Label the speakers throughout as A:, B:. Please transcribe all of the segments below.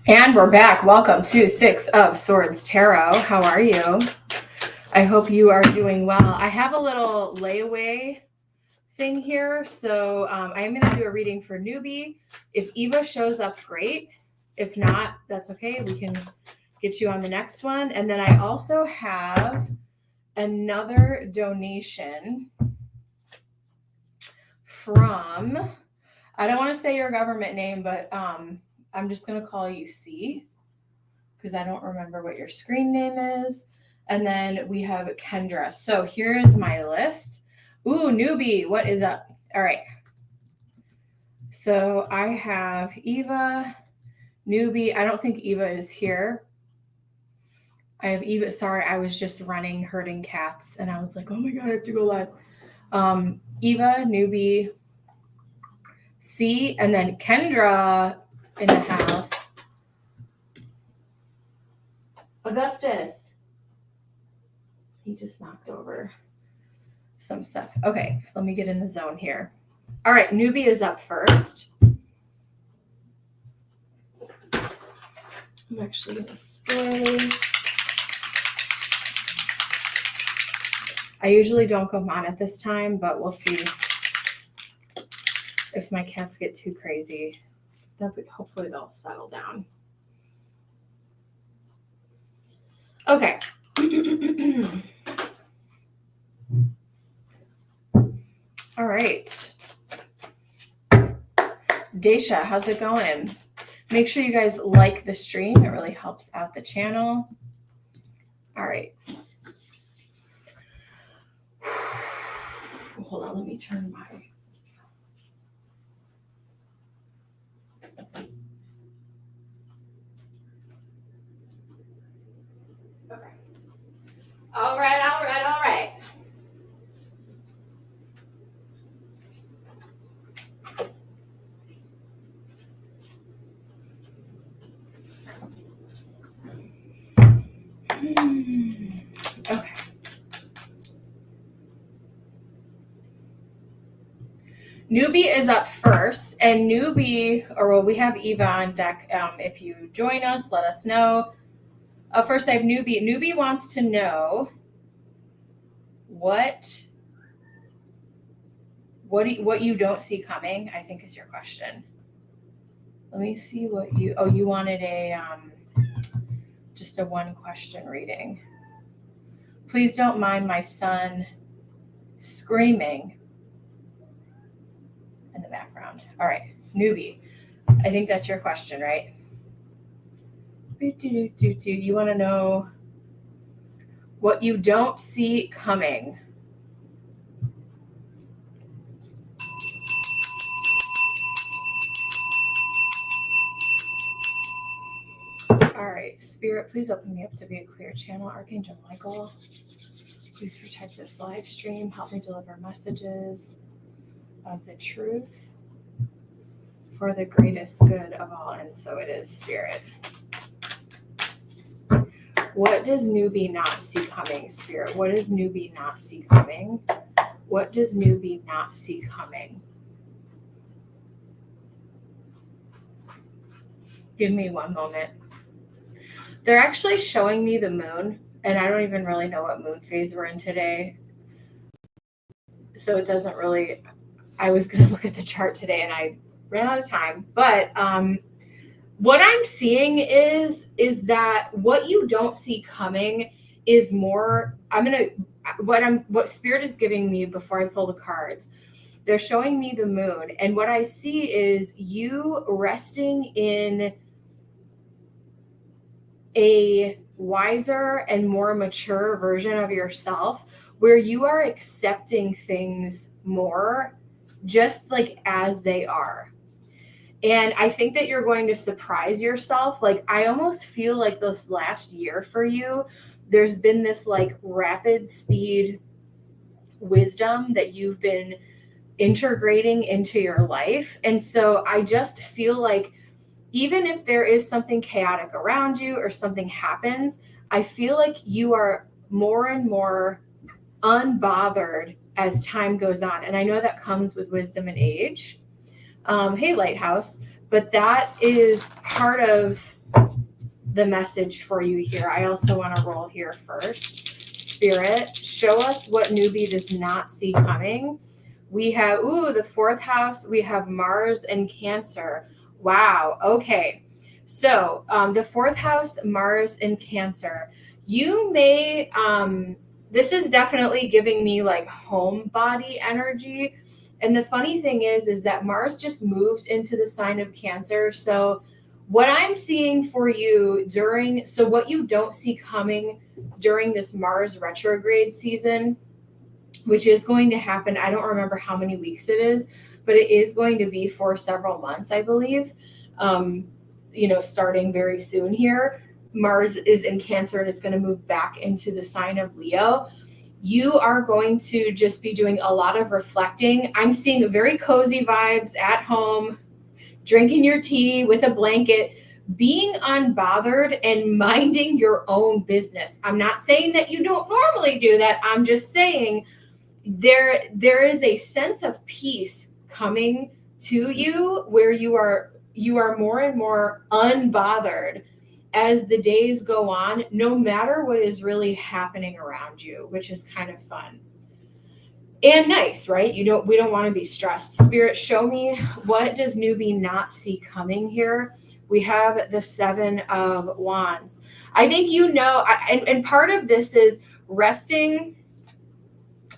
A: And we're back. Welcome to Six of Swords Tarot. How are you? I hope you are doing well. I have a little layaway thing here. So I am going to do a reading for newbie. If Eva shows up, great. If not, that's okay. We can get you on the next one. And then I also have another donation from, I don't want to say your government name, but I'm just going to call you C, because I don't remember what your screen name is. And then we have Kendra. So here's my list. Ooh, newbie, what is up? All right. So I have Eva, newbie. I don't think Eva is here. I have Eva. Sorry, I was just running, herding cats, and I was like, oh my God, I have to go live. Eva, newbie, C, and then Kendra in the house. Augustus. He just knocked over some stuff. Okay, let me get in the zone here. All right, newbie is up first. I'm actually going to stay. I usually don't come on at this time, but we'll see if my cats get too crazy. Hopefully they'll settle down. Okay. All right. Daisha, how's it going? Make sure you guys like the stream. It really helps out the channel. All right. Hold on, let me turn my... Okay. All right. Okay. Newbie is up first, and newbie, we have Eva on deck. If you join us, let us know. First, I have newbie. Newbie wants to know what you don't see coming, I think is your question. Let me see what you wanted just a one question reading. Please don't mind my son screaming in the background. All right, newbie. I think that's your question, right? You want to know what you don't see coming. All right, Spirit, please open me up to be a clear channel. Archangel Michael, please protect this live stream. Help me deliver messages of the truth for the greatest good of all. And so it is, Spirit. What does newbie not see coming, Spirit? What does newbie not see coming? What does newbie not see coming? Give me one moment. They're actually showing me the moon, and I don't even really know what moon phase we're in today. So it doesn't really, I was going to look at the chart today and I ran out of time. But what I'm seeing is that what you don't see coming is more, what Spirit is giving me before I pull the cards. They're showing me the moon. And what I see is you resting in a wiser and more mature version of yourself, where you are accepting things more just like as they are. And I think that you're going to surprise yourself. Like, I almost feel like this last year for you, there's been this like rapid speed wisdom that you've been integrating into your life. And so I just feel like even if there is something chaotic around you or something happens, I feel like you are more and more unbothered as time goes on. And I know that comes with wisdom and age. Hey, Lighthouse. But that is part of the message for you here. I also want to roll here first. Spirit, show us what newbie does not see coming. We have, the 4th house. We have Mars and Cancer. Wow. Okay. So the 4th house, Mars and Cancer. You may, this is definitely giving me like home body energy. And the funny thing is that Mars just moved into the sign of Cancer. So what I'm seeing for you what you don't see coming during this Mars retrograde season, which is going to happen. I don't remember how many weeks it is, but it is going to be for several months, I believe. Starting very soon here. Mars is in Cancer and it's going to move back into the sign of Leo. You are going to just be doing a lot of reflecting. I'm seeing very cozy vibes at home, drinking your tea with a blanket, being unbothered and minding your own business. I'm not saying that you don't normally do that. I'm just saying there is a sense of peace coming to you where you are more and more unbothered as the days go on, no matter what is really happening around you, which is kind of fun and nice, right? We don't want to be stressed. Spirit, show me, what does newbie not see coming here? We have the 7 of Wands. I think and part of this is resting.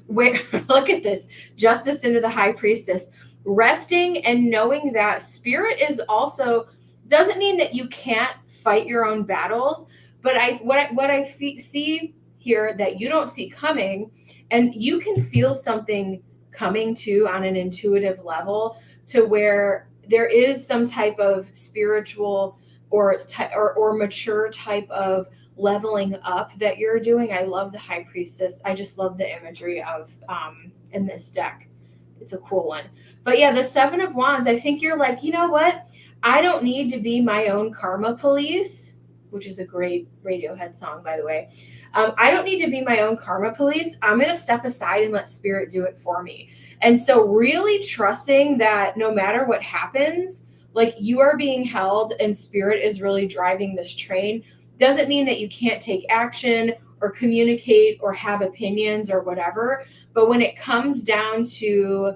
A: Look at this, Justice into the High Priestess. Resting and knowing that Spirit is also, doesn't mean that you can't fight your own battles, but what I see here that you don't see coming, and you can feel something coming to on an intuitive level, to where there is some type of spiritual or mature type of leveling up that you're doing. I love the High Priestess. I just love the imagery of in this deck. It's a cool one. But yeah, the 7 of Wands, I think you're like, you know what? I don't need to be my own karma police, which is a great Radiohead song, by the way. I don't need to be my own karma police. I'm going to step aside and let Spirit do it for me. And so really trusting that no matter what happens, like, you are being held and Spirit is really driving this train. Doesn't mean that you can't take action or communicate or have opinions or whatever. But when it comes down to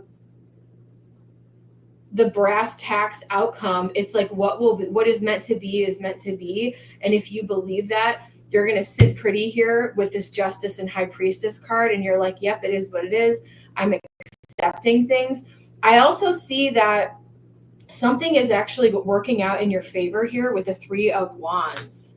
A: the brass tacks outcome, it's like what is meant to be is meant to be. And if you believe that, you're going to sit pretty here with this Justice and High Priestess card, and you're like, yep, it is what it is. I'm accepting things. I also see that something is actually working out in your favor here with the 3 of Wands.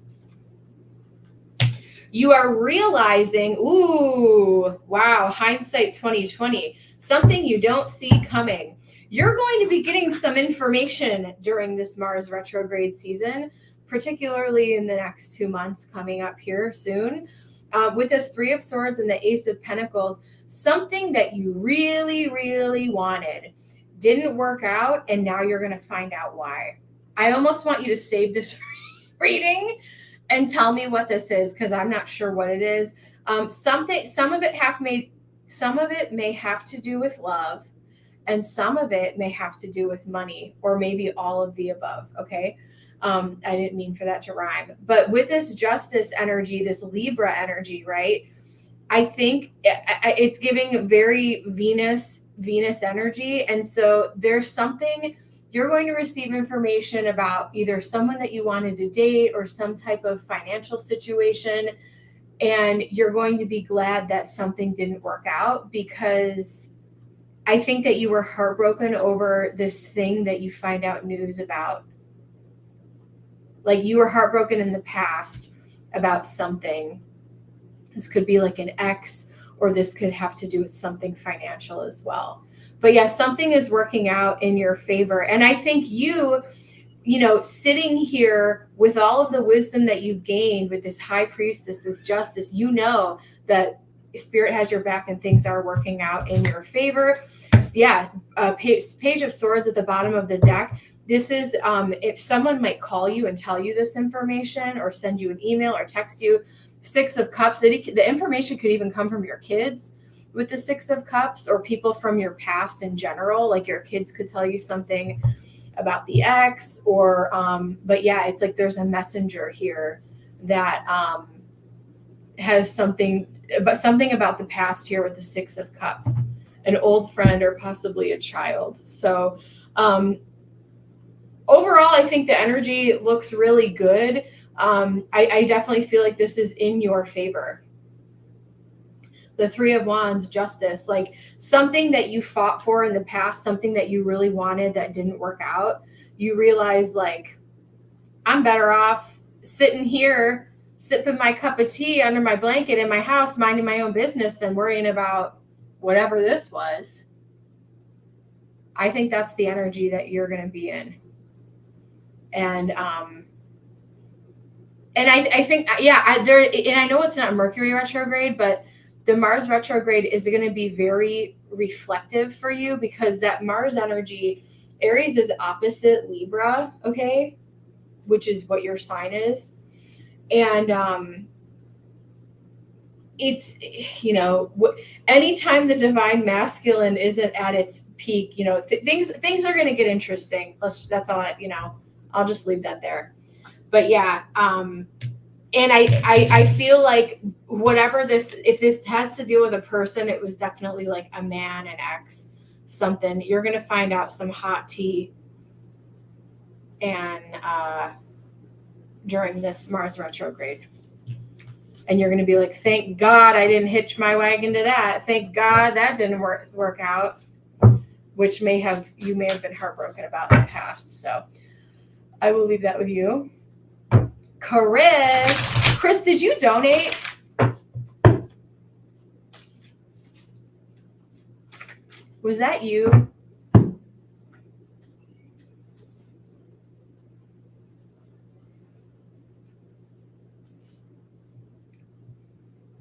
A: You are realizing, wow, hindsight 2020, something you don't see coming. You're going to be getting some information during this Mars retrograde season, particularly in the next 2 months coming up here soon. With this 3 of Swords and the Ace of Pentacles, something that you really, really wanted didn't work out, and now you're going to find out why. I almost want you to save this reading and tell me what this is, because I'm not sure what it is. Some of it may have to do with love, and some of it may have to do with money, or maybe all of the above. Okay. I didn't mean for that to rhyme, but with this Justice energy, this Libra energy, right? I think it's giving very Venus energy. And so there's something, you're going to receive information about either someone that you wanted to date or some type of financial situation. And you're going to be glad that something didn't work out, because I think that you were heartbroken over this thing that you find out news about. Like, you were heartbroken in the past about something. This could be like an ex, or this could have to do with something financial as well. But yeah, something is working out in your favor. And I think you sitting here with all of the wisdom that you've gained with this High Priestess, this Justice, you know that Spirit has your back and things are working out in your favor. So yeah, Page of Swords at the bottom of the deck. This is if someone might call you and tell you this information, or send you an email or text you. 6 of Cups, the information could even come from your kids with the 6 of Cups, or people from your past in general. Like, your kids could tell you something. about the ex, or but yeah, it's like there's a messenger here that has something about the past here with the Six of Cups, an old friend or possibly a child. So overall, I think the energy looks really good. I definitely feel like this is in your favor. The Three of Wands, Justice, like something that you fought for in the past, something that you really wanted that didn't work out. You realize, like, I'm better off sitting here, sipping my cup of tea under my blanket in my house, minding my own business than worrying about whatever this was. I think that's the energy that you're going to be in. And I think, yeah, there, and I know it's not Mercury retrograde, but the Mars retrograde is going to be very reflective for you, because that Mars energy, Aries is opposite Libra, okay, which is what your sign is. And it's, you know, anytime the divine masculine isn't at its peak, you know, things are going to get interesting. That's all, you know, I'll just leave that there. But yeah, and I feel like whatever this, if this has to deal with a person, it was definitely like a man, an ex, something. You're going to find out some hot tea and during this Mars retrograde. And you're going to be like, thank God I didn't hitch my wagon to that. Thank God that didn't work out, which you may have been heartbroken about in the past. So I will leave that with you. Chris, did you donate? Was that you?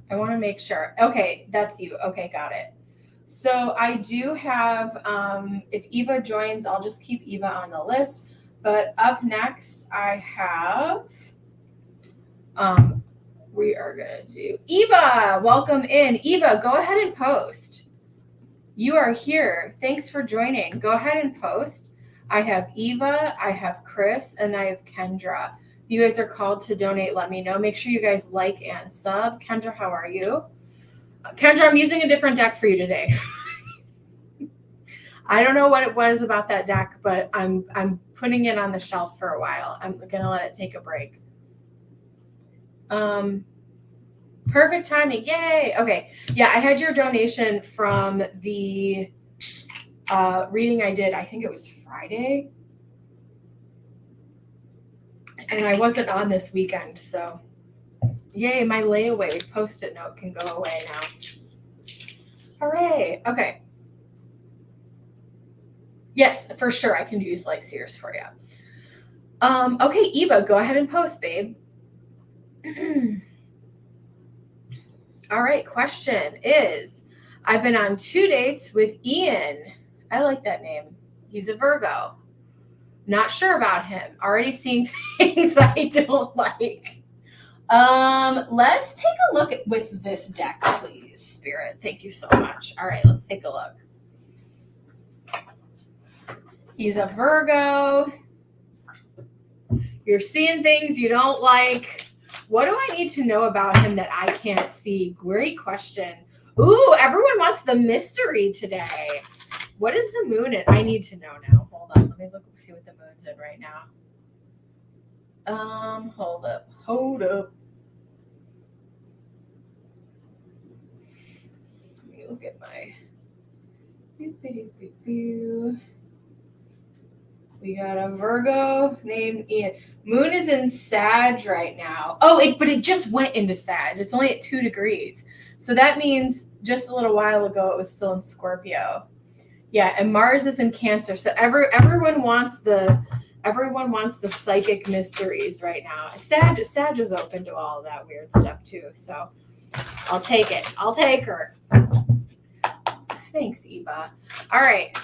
A: I want to make sure. Okay, that's you. Okay, got it. So I do have, if Eva joins, I'll just keep Eva on the list. But up next, I have, we are going to do Eva. Welcome in. Eva, go ahead and post. You are here. Thanks for joining. Go ahead and post. I have Eva, I have Chris, and I have Kendra. If you guys are called to donate, let me know. Make sure you guys like and sub. Kendra, how are you? Kendra, I'm using a different deck for you today. I don't know what it was about that deck, but I'm putting it on the shelf for a while. I'm going to let it take a break. Perfect timing. Yay. Okay. Yeah, I had your donation from the reading I did. I think it was Friday. And I wasn't on this weekend, so yay, my layaway Post-it note can go away now. Hooray. Okay. Yes, for sure. I can use like Sears for you. Okay, Eva, go ahead and post, babe. All right, question is, I've been on 2 dates with Ian. I like that name. He's a Virgo. Not sure about him. Already seeing things I don't like. Let's take a look with this deck, please, Spirit. Thank you so much. All right, let's take a look. He's a Virgo. You're seeing things you don't like. What do I need to know about him that I can't see? Great question. Ooh, everyone wants the mystery today. What is the moon in? I need to know now. Hold on. Let me see what the moon's in right now. Hold up. Let me look at my. We got a Virgo named Ian. Moon is in Sag right now. Oh, but it just went into Sag. It's only at 2 degrees. So that means just a little while ago it was still in Scorpio. Yeah, and Mars is in Cancer. So everyone wants the psychic mysteries right now. Sag is open to all of that weird stuff too. So I'll take it. I'll take her. Thanks, Eva. All right.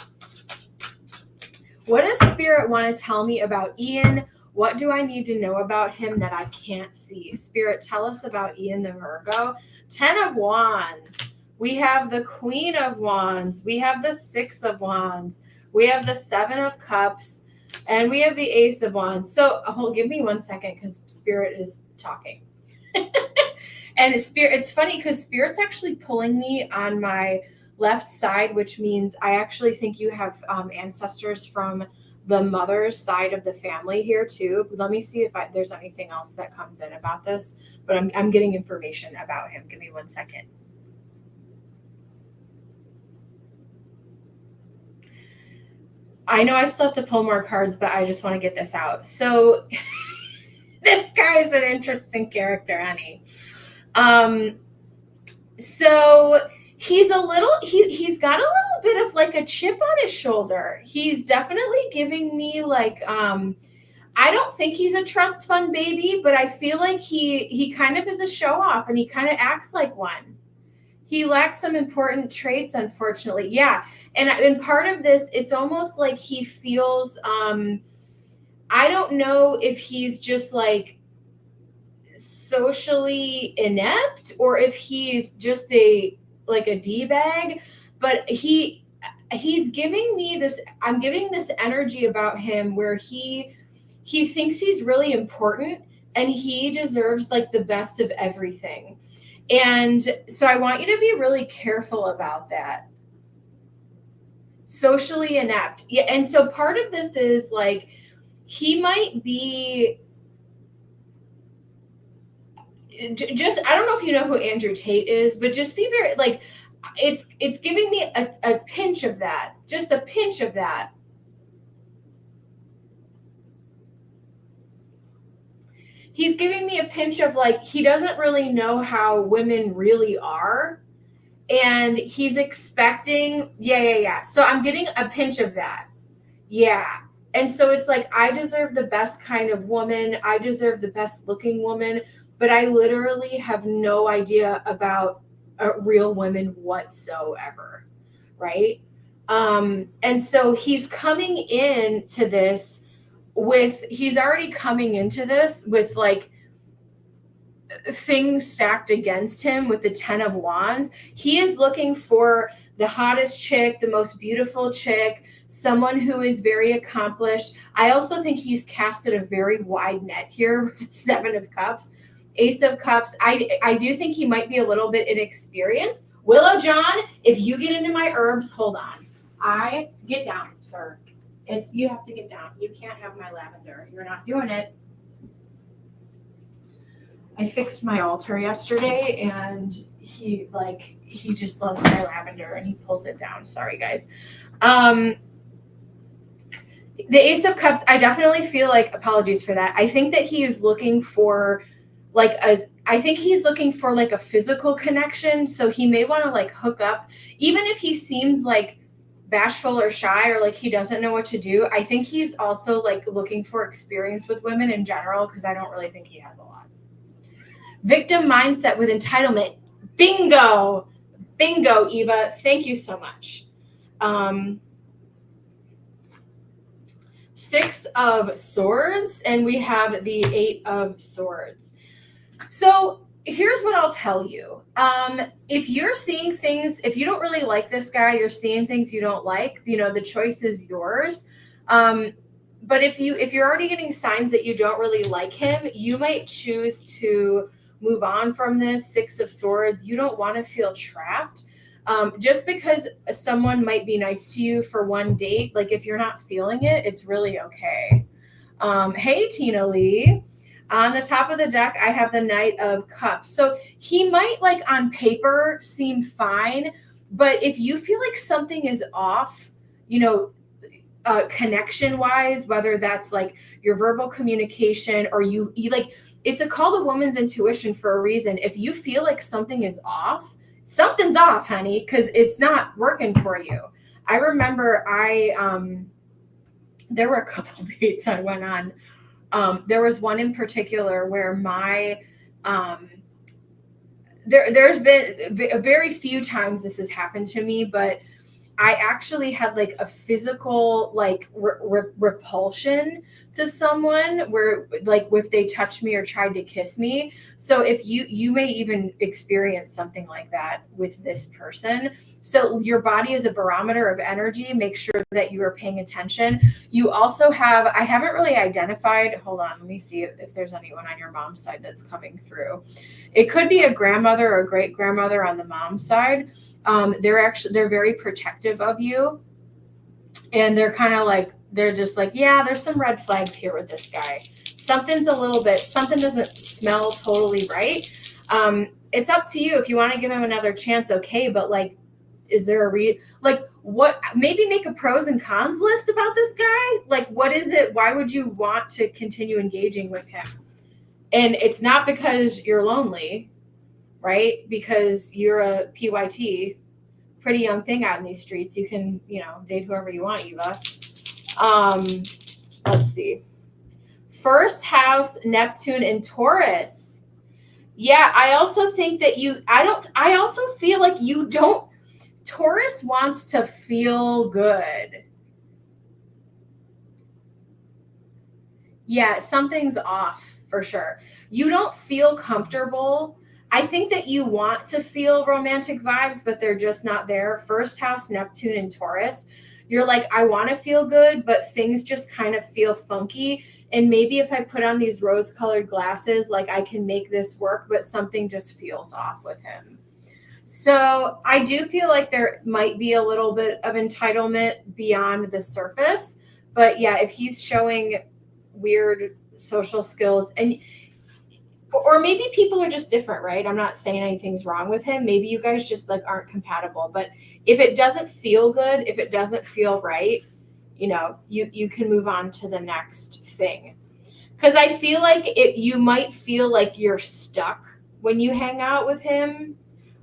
A: What does Spirit want to tell me about Ian? What do I need to know about him that I can't see? Spirit, tell us about Ian the Virgo. 10 of Wands. We have the Queen of Wands. We have the 6 of Wands. We have the 7 of Cups. And we have the Ace of Wands. So give me 1 second because Spirit is talking. And it's funny because Spirit's actually pulling me on my left side, which means I actually think you have ancestors from the mother's side of the family here too. Let me see if there's anything else that comes in about this, but I'm getting information about him. Give me 1 second. I know I still have to pull more cards, but I just want to get this out. So this guy is an interesting character, honey. So he's got a little bit of like a chip on his shoulder. He's definitely giving me like, I don't think he's a trust fund baby, but I feel like he kind of is a show off and he kind of acts like one. He lacks some important traits, unfortunately. Yeah. And part of this, it's almost like he feels, I don't know if he's just like socially inept or if he's just a D-bag, but he's giving me this, I'm getting this energy about him where he thinks he's really important and he deserves like the best of everything. And so I want you to be really careful about that. Socially inept. Yeah. And so part of this is like, he might be just, I don't know if you know who Andrew Tate is, but just be very like, it's giving me a pinch of that, just a pinch of that. He's giving me a pinch of like, he doesn't really know how women really are. And he's expecting, yeah. So I'm getting a pinch of that. Yeah. And so it's like, I deserve the best kind of woman. I deserve the best looking woman, but I literally have no idea about real women whatsoever. Right. And so he's coming into this he's already coming into this with like things stacked against him with the 10 of Wands. He is looking for the hottest chick, the most beautiful chick, someone who is very accomplished. I also think he's casted a very wide net here with the 7 of Cups, Ace of Cups. I do think he might be a little bit inexperienced. Willow John, if you get into my herbs, hold on. Get down, sir. You have to get down. You can't have my lavender. You're not doing it. I fixed my altar yesterday and he just loves my lavender and he pulls it down. Sorry, guys. The Ace of Cups, I definitely feel like, apologies for that. I think that he is looking for like a physical connection. So he may want to like hook up, even if he seems like bashful or shy or like he doesn't know what to do. I think he's also like looking for experience with women in general, because I don't really think he has a lot. Victim mindset with entitlement. Bingo, Eva. Thank you so much. 6 of Swords, and we have the 8 of Swords. So here's what I'll tell you. If you're seeing things, if you don't really like this guy, you're seeing things you don't like, the choice is yours. But if you're already getting signs that you don't really like him, you might choose to move on from this 6 of Swords. You don't want to feel trapped. Just because someone might be nice to you for one date, like if you're not feeling it, it's really okay. Hey, Tina Lee. On the top of the deck, I have the Knight of Cups. So he might, like on paper, seem fine, but if you feel like something is off, connection-wise, whether that's like your verbal communication or you like, it's called a woman's intuition for a reason. If you feel like something is off, something's off, honey, because it's not working for you. I remember there were a couple dates I went on. There was one in particular where there's been very few times this has happened to me, but I actually had like a physical like repulsion to someone where like if they touched me or tried to kiss me. So if you may even experience something like that with this person. So your body is a barometer of energy. Make sure that you are paying attention. You also have, I haven't really identified, hold on, let me see if there's anyone on your mom's side that's coming through. It could be a grandmother or a great grandmother on the mom's side. They're very protective of you, and they're kind of like, they're just like, yeah, there's some red flags here with this guy. Something doesn't smell totally right. It's up to you if you want to give him another chance. Okay, but like, is there what, maybe make a pros and cons list about this guy. Like, what is it? Why would you want to continue engaging with him? And it's not because you're lonely, right? Because you're a PYT, pretty young thing out in these streets. You can, date whoever you want, Eva. Let's see. First house, Neptune and Taurus. Yeah, I also think that I also feel like you don't, Taurus wants to feel good. Yeah, something's off for sure. You don't feel comfortable. I think that you want to feel romantic vibes, but they're just not there. First house, Neptune and Taurus. You're like, I want to feel good, but things just kind of feel funky. And maybe if I put on these rose-colored glasses, like I can make this work, but something just feels off with him. So I do feel like there might be a little bit of entitlement beyond the surface. But yeah, if he's showing weird social skills, or maybe people are just different, right? I'm not saying anything's wrong with him. Maybe you guys just like aren't compatible. But if it doesn't feel good, if it doesn't feel right, you can move on to the next thing. Because I feel like you might feel like you're stuck when you hang out with him,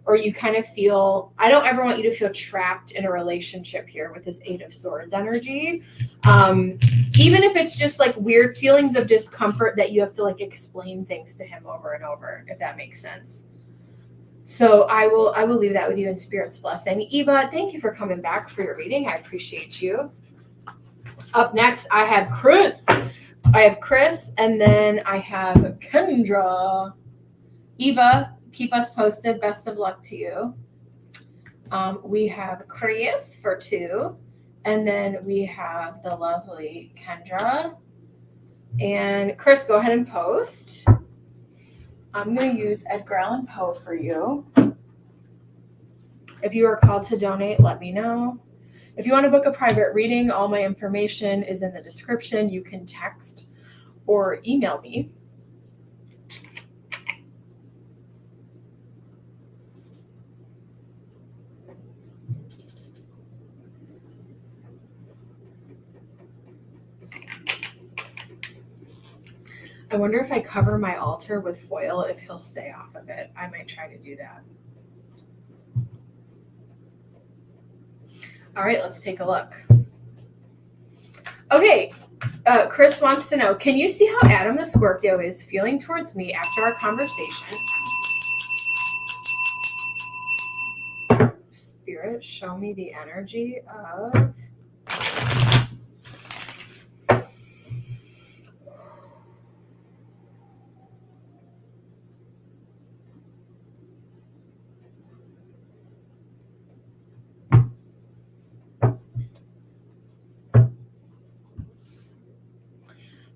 A: or you kind of feel, I don't ever want you to feel trapped in a relationship here with this 8 of Swords energy. Even if it's just like weird feelings of discomfort that you have to like explain things to him over and over, if that makes sense. So I will leave that with you in Spirit's blessing. Eva, thank you for coming back for your reading. I appreciate you. Up next, I have Chris. And then I have Kendra. Eva, keep us posted. Best of luck to you. We have Chris for 2. And then we have the lovely Kendra. And Chris, go ahead and post. I'm going to use Edgar Allan Poe for you. If you are called to donate, let me know. If you want to book a private reading, all my information is in the description. You can text or email me. I wonder if I cover my altar with foil, if he'll stay off of it. I might try to do that. All right, let's take a look. Okay, Chris wants to know, can you see how Adam the Scorpio is feeling towards me after our conversation? Spirit, show me the energy of...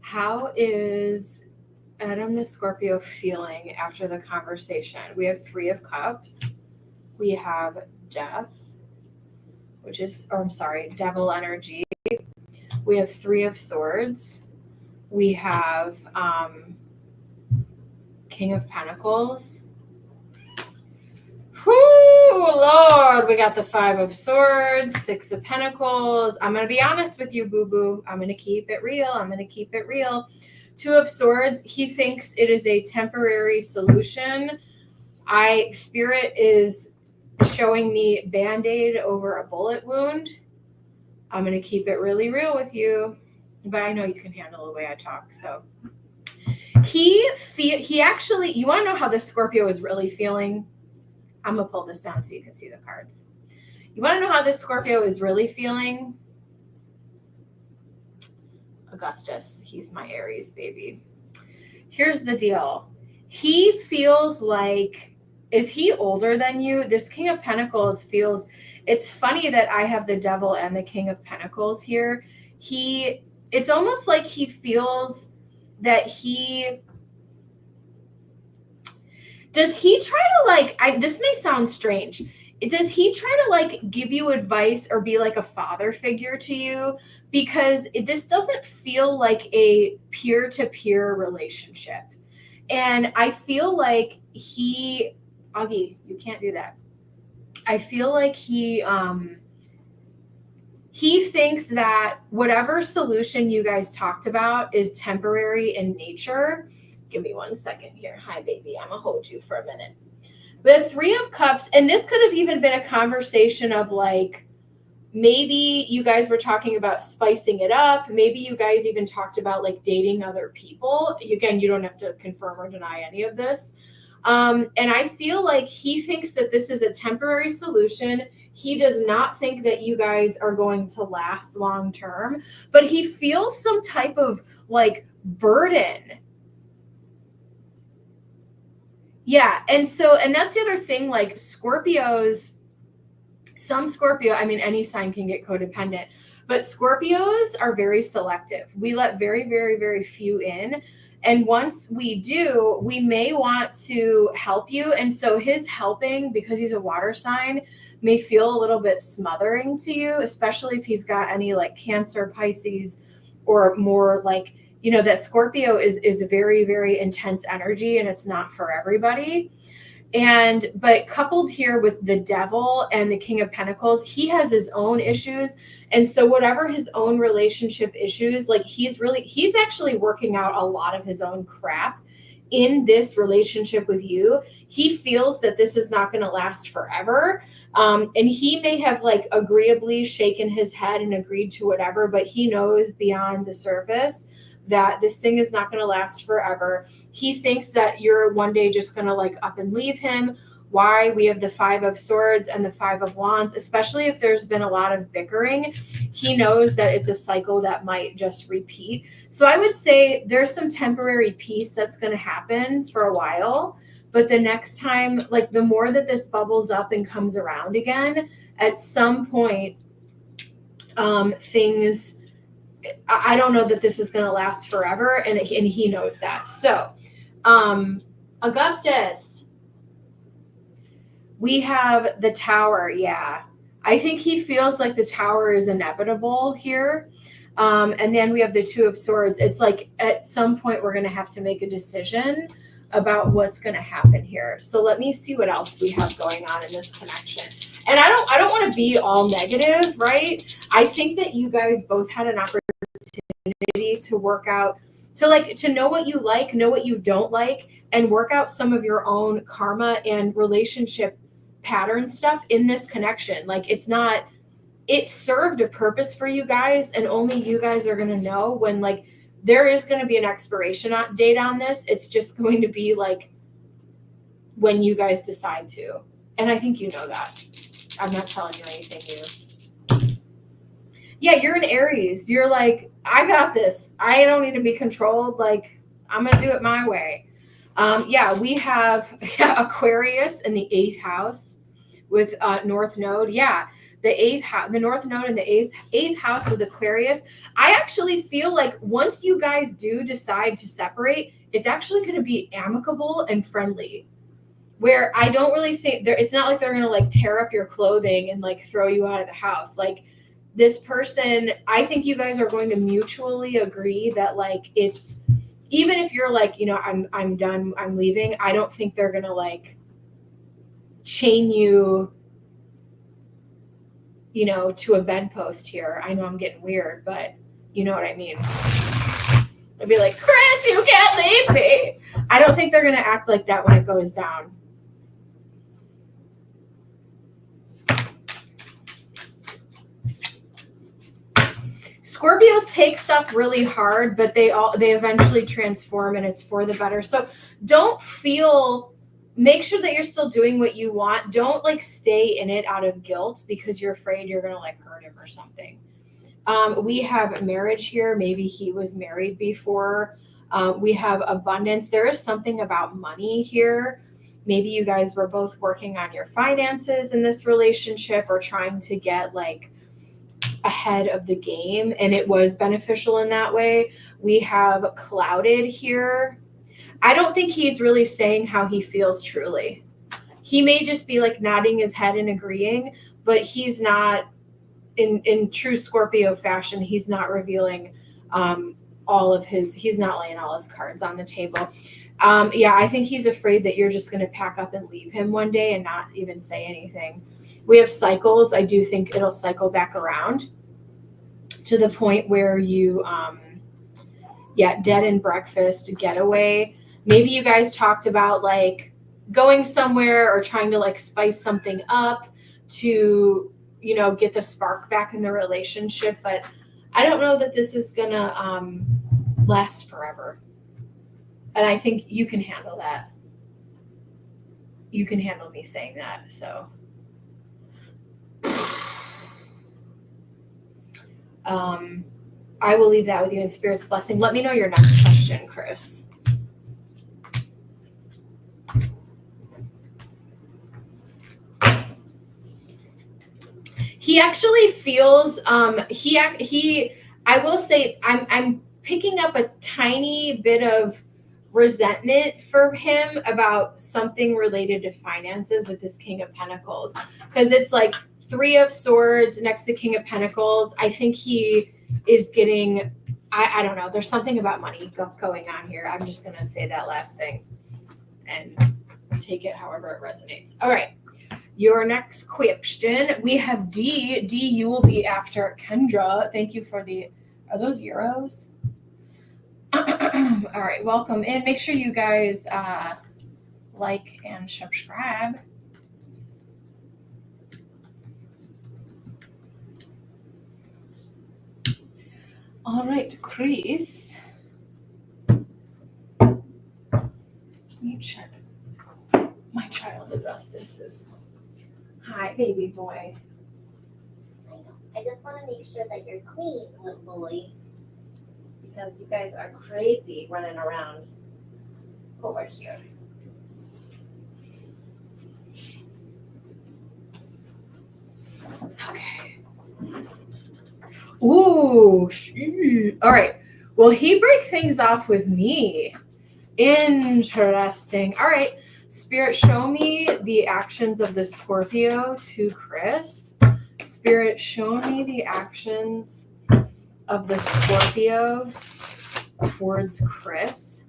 A: How is Adam the Scorpio feeling after the conversation? We have 3 of Cups. We have Death, Devil energy. We have 3 of Swords. We have King of Pentacles. Whoo, Lord, we got the 5 of Swords, 6 of Pentacles. I'm going to be honest with you, boo-boo. I'm going to keep it real. 2 of Swords, he thinks it is a temporary solution. Spirit is showing me Band-Aid over a bullet wound. I'm going to keep it really real with you, but I know you can handle the way I talk. So he actually, you want to know how the Scorpio is really feeling? I'm going to pull this down so you can see the cards. You want to know how this Scorpio is really feeling? Augustus. He's my Aries baby. Here's the deal. He feels like, is he older than you? This King of Pentacles feels, it's funny that I have the Devil and the King of Pentacles here. It's almost like he feels that does he try to like, this may sound strange. Does he try to like give you advice or be like a father figure to you? Because this doesn't feel like a peer-to-peer relationship. And I feel like Augie, you can't do that. I feel like he thinks that whatever solution you guys talked about is temporary in nature. Give me 1 second here. Hi, baby. I'm going to hold you for a minute. The Three of Cups, and this could have even been a conversation of like, maybe you guys were talking about spicing it up. Maybe you guys even talked about like dating other people. Again, you don't have to confirm or deny any of this. And I feel like he thinks that this is a temporary solution. He does not think that you guys are going to last long term, but he feels some type of like burden. Yeah. And that's the other thing, like Scorpios, some Scorpio, I mean, any sign can get codependent, but Scorpios are very selective. We let very, very, very few in. And once we do, we may want to help you. And so his helping, because he's a water sign, may feel a little bit smothering to you, especially if he's got any like Cancer, Pisces, or more like, you know, that Scorpio is very, very intense energy and it's not for everybody. But coupled here with the Devil and the King of Pentacles, he has his own issues. And so whatever his own relationship issues, like he's actually working out a lot of his own crap in this relationship with you. He feels that this is not going to last forever. And he may have like agreeably shaken his head and agreed to whatever, but he knows beyond the surface that this thing is not going to last forever. He thinks that you're one day just going to like up and leave him. Why? We have the Five of Swords and the Five of Wands, especially if there's been a lot of bickering. He knows that it's a cycle that might just repeat. So I would say there's some temporary peace that's going to happen for a while. But the next time, like the more that this bubbles up and comes around again, at some point, things, I don't know that this is going to last forever. And he knows that. So, Augustus, we have the Tower. Yeah. I think he feels like the Tower is inevitable here. And then we have the Two of Swords. It's like at some point we're going to have to make a decision about what's going to happen here. So let me see what else we have going on in this connection. And I don't want to be all negative, right? I think that you guys both had an opportunity to work out, to know what you like, know what you don't like, and work out some of your own karma and relationship pattern stuff in this connection. Like it served a purpose for you guys, and only you guys are going to know when like there is going to be an expiration date on this. It's just going to be like when you guys decide to. And I think you know that. I'm not telling you anything new. Yeah, you're an Aries. You're like, I got this. I don't need to be controlled. Like, I'm going to do it my way. We have Aquarius in the 8th house with North Node. Yeah, the North Node in the 8th house with Aquarius. I actually feel like once you guys do decide to separate, it's actually going to be amicable and friendly. Where I don't really think it's not like they're going to like tear up your clothing and like throw you out of the house. Like this person, I think you guys are going to mutually agree that like it's, even if you're like, you know, I'm done, I'm leaving, I don't think they're going to like chain you, you know, to a bedpost here. I know I'm getting weird, but you know what I mean. I'd be like, Chris, you can't leave me. I don't think they're going to act like that when it goes down. Scorpios take stuff really hard, but they eventually transform and it's for the better. So make sure that you're still doing what you want. Don't like stay in it out of guilt because you're afraid you're going to like hurt him or something. We have marriage here. Maybe he was married before. We have abundance. There is something about money here. Maybe you guys were both working on your finances in this relationship or trying to get like ahead of the game, and it was beneficial in that way. We have clouded here. I don't think he's really saying how he feels truly. He may just be like nodding his head and agreeing, but he's not in true Scorpio fashion. He's not revealing he's not laying all his cards on the table. Yeah, I think he's afraid that you're just going to pack up and leave him one day and not even say anything. We have cycles. I do think it'll cycle back around to the point where you, dead and breakfast, getaway. Maybe you guys talked about like going somewhere or trying to like spice something up to, get the spark back in the relationship. But I don't know that this is going to last forever. And I think you can handle that. You can handle me saying that. So I will leave that with you in Spirit's blessing. Let me know your next question, Chris. He actually feels I will say I'm picking up a tiny bit of resentment for him about something related to finances with this King of Pentacles, because it's like 3 of Swords next to King of Pentacles. I think he is getting, I don't know, there's something about money going on here. I'm just going to say that last thing and take it however it resonates. All right. Your next question, we have D. D, you will be after Kendra. Thank you for are those euros? All right, welcome in. Make sure you guys like and subscribe. All right, Chris. Let me check my child addresses. Hi, baby boy.
B: I know. I just want to make sure that you're clean, little boy. Because you guys are crazy running around over here.
A: Okay. Ooh. All right. Will he break things off with me? Interesting. All right. Spirit, show me the actions of the Scorpio to Chris. Spirit, show me the actions of the Scorpio towards Chris.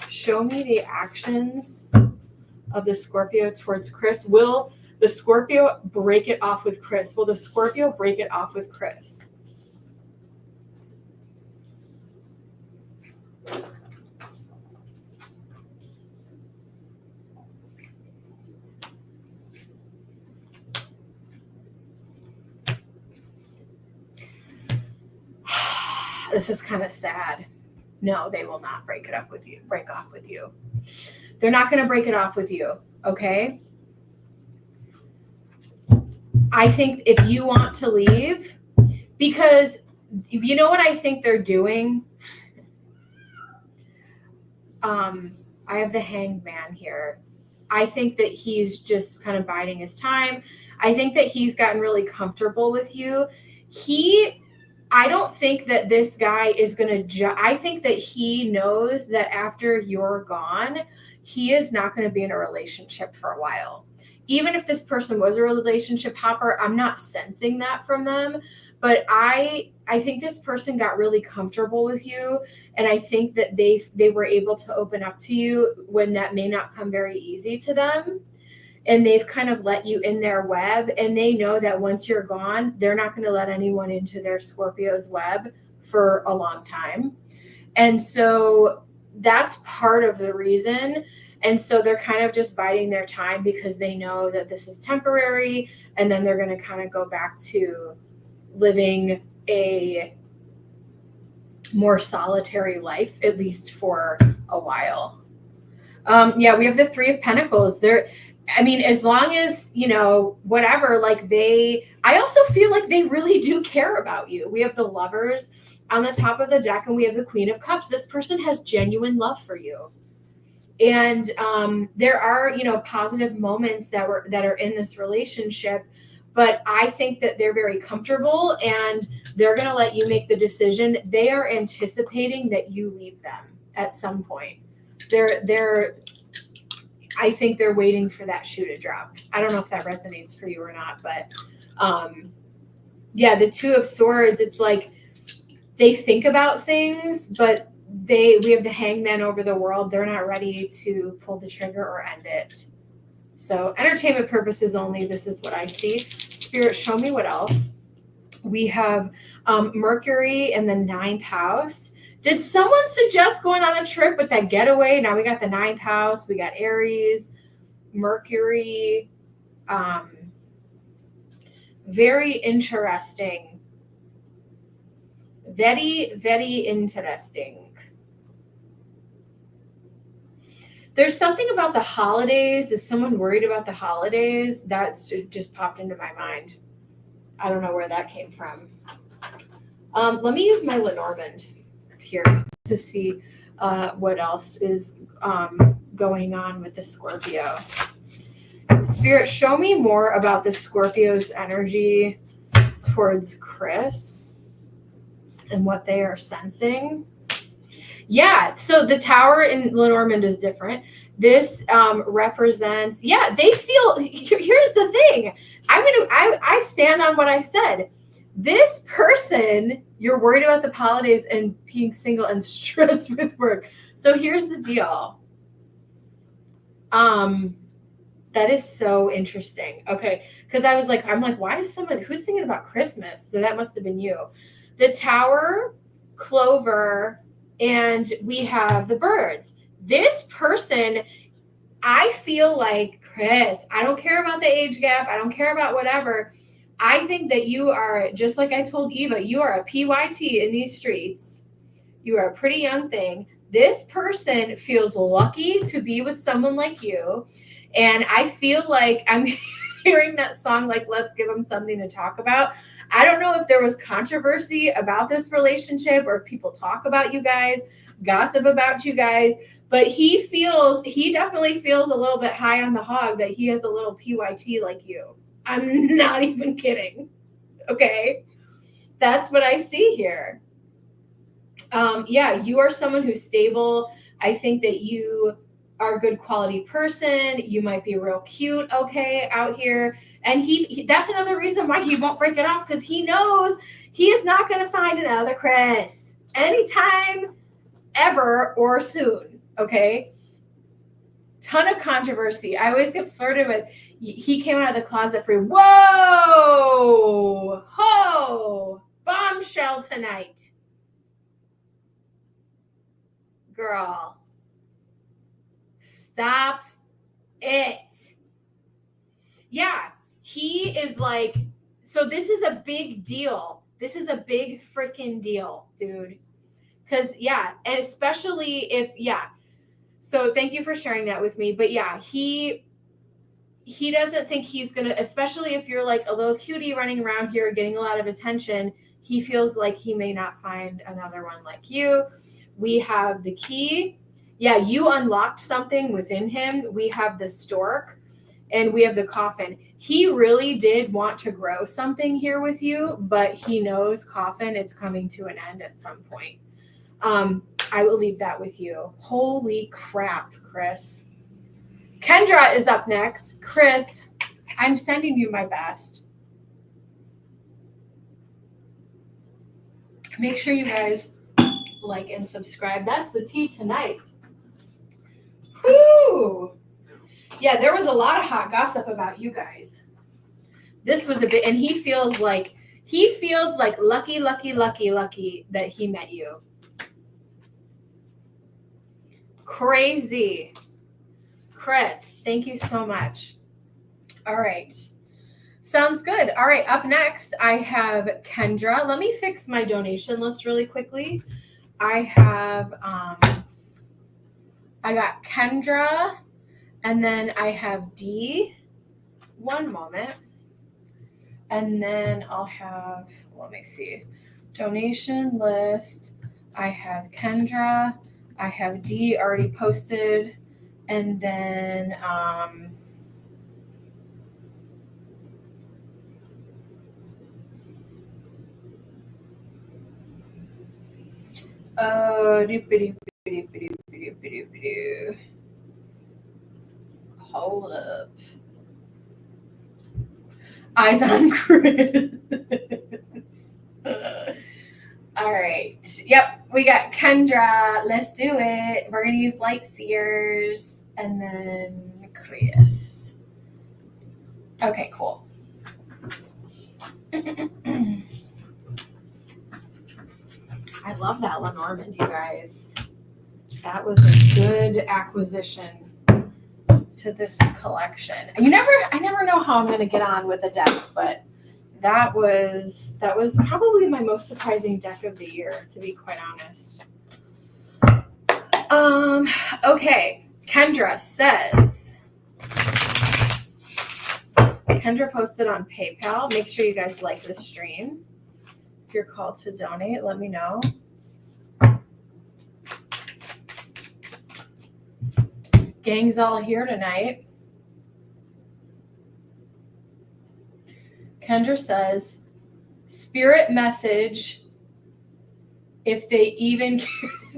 A: Show me the actions of the Scorpio towards Chris. Will the Scorpio break it off with Chris? Will the Scorpio break it off with Chris? This is kind of sad. No, they will not break off with you. They're not going to break it off with you, okay? I think if you want to leave, because you know what I think they're doing? I have the Hanged Man here. I think that he's just kind of biding his time. I think that he's gotten really comfortable with you. I don't think that this guy is going to I think that he knows that after you're gone, he is not going to be in a relationship for a while. Even if this person was a relationship hopper, I'm not sensing that from them. But I think this person got really comfortable with you. And I think that they were able to open up to you when that may not come very easy to them. And they've kind of let you in their web, and they know that once you're gone, they're not going to let anyone into their Scorpio's web for a long time. And so that's part of the reason. And so they're kind of just biding their time because they know that this is temporary, and then they're going to kind of go back to living a more solitary life, at least for a while. We have the 3 of Pentacles. I mean, as long as, you know, whatever, like I also feel like they really do care about you. We have the Lovers on the top of the deck and we have the Queen of Cups. This person has genuine love for you. And there are, you know, positive moments that are in this relationship, but I think that they're very comfortable and they're going to let you make the decision. They are anticipating that you leave them at some point. I think they're waiting for that shoe to drop. I don't know if that resonates for you or not, but yeah, the Two of Swords, it's like they think about things, but we have the Hangman over the world. They're not ready to pull the trigger or end it. So entertainment purposes only. This is what I see. Spirit, show me what else. We have Mercury in the 9th house. Did someone suggest going on a trip with that getaway? Now we got the 9th house. We got Aries, Mercury. Very interesting. Very, very interesting. There's something about the holidays. Is someone worried about the holidays? That's just popped into my mind. I don't know where that came from. Let me use my Lenormand here to see what else is going on with the Scorpio. Spirit, show me more about the Scorpio's energy towards Chris and what they are sensing. Yeah, so the tower in Lenormand is different. This represents, they feel, here's the thing. I stand on what I said. This person, you're worried about the holidays and being single and stressed with work. So here's the deal. That is so interesting. Okay, because I'm like, why is who's thinking about Christmas? So that must have been you. The tower, Clover, and we have the birds. This person, I feel like, Chris, I don't care about the age gap. I don't care about whatever. I think that you are, just like I told Eva, you are a PYT in these streets. You are a pretty young thing. This person feels lucky to be with someone like you. And I feel like I'm hearing that song, like, let's give them something to talk about. I don't know if there was controversy about this relationship or if people talk about you guys, gossip about you guys, but he definitely feels a little bit high on the hog that he has a little PYT like you. I'm not even kidding. Okay. That's what I see here. You are someone who's stable. I think that you are a good quality person. You might be real cute, okay, out here. And he that's another reason why he won't break it off, because he knows he is not going to find another Chris anytime, ever, or soon, okay? Ton of controversy. I always get flirted with. He came out of the closet for, whoa, ho, bombshell tonight. Girl, stop it. Yeah, he is like, so this is a big deal. This is a big freaking deal, dude. Because, and especially if, so thank you for sharing that with me. But he doesn't think he's going to, especially if you're like a little cutie running around here getting a lot of attention, he feels like he may not find another one like you. We have the key. Yeah, you unlocked something within him. We have the stork and we have the coffin. He really did want to grow something here with you, but he knows, coffin, it's coming to an end at some point. I will leave that with you. Holy crap, Chris. Kendra is up next. Chris, I'm sending you my best. Make sure you guys like and subscribe. That's the tea tonight. Whoo! Yeah, there was a lot of hot gossip about you guys. This was a bit, and he feels like lucky that he met you. Crazy. Chris, thank you so much. All right. Sounds good. All right, up next, I have Kendra. Let me fix my donation list really quickly. I have, I got Kendra, And then I have D, one moment. And then I'll have, let me see, donation list. I have Kendra. I have D already posted. And then hold up. Eyes on Chris. All right. Yep, we got Kendra. Let's do it. We're gonna use light seers and then Chris. Okay, cool. I love that Lenormand, you guys. That was a good acquisition to this collection. I never know how I'm gonna get on with a deck, but that was probably my most surprising deck of the year, to be quite honest. Okay. Kendra says, Kendra posted on PayPal. Make sure you guys like the stream. If you're called to donate, let me know. Gang's all here tonight. Kendra says, spirit message, if they even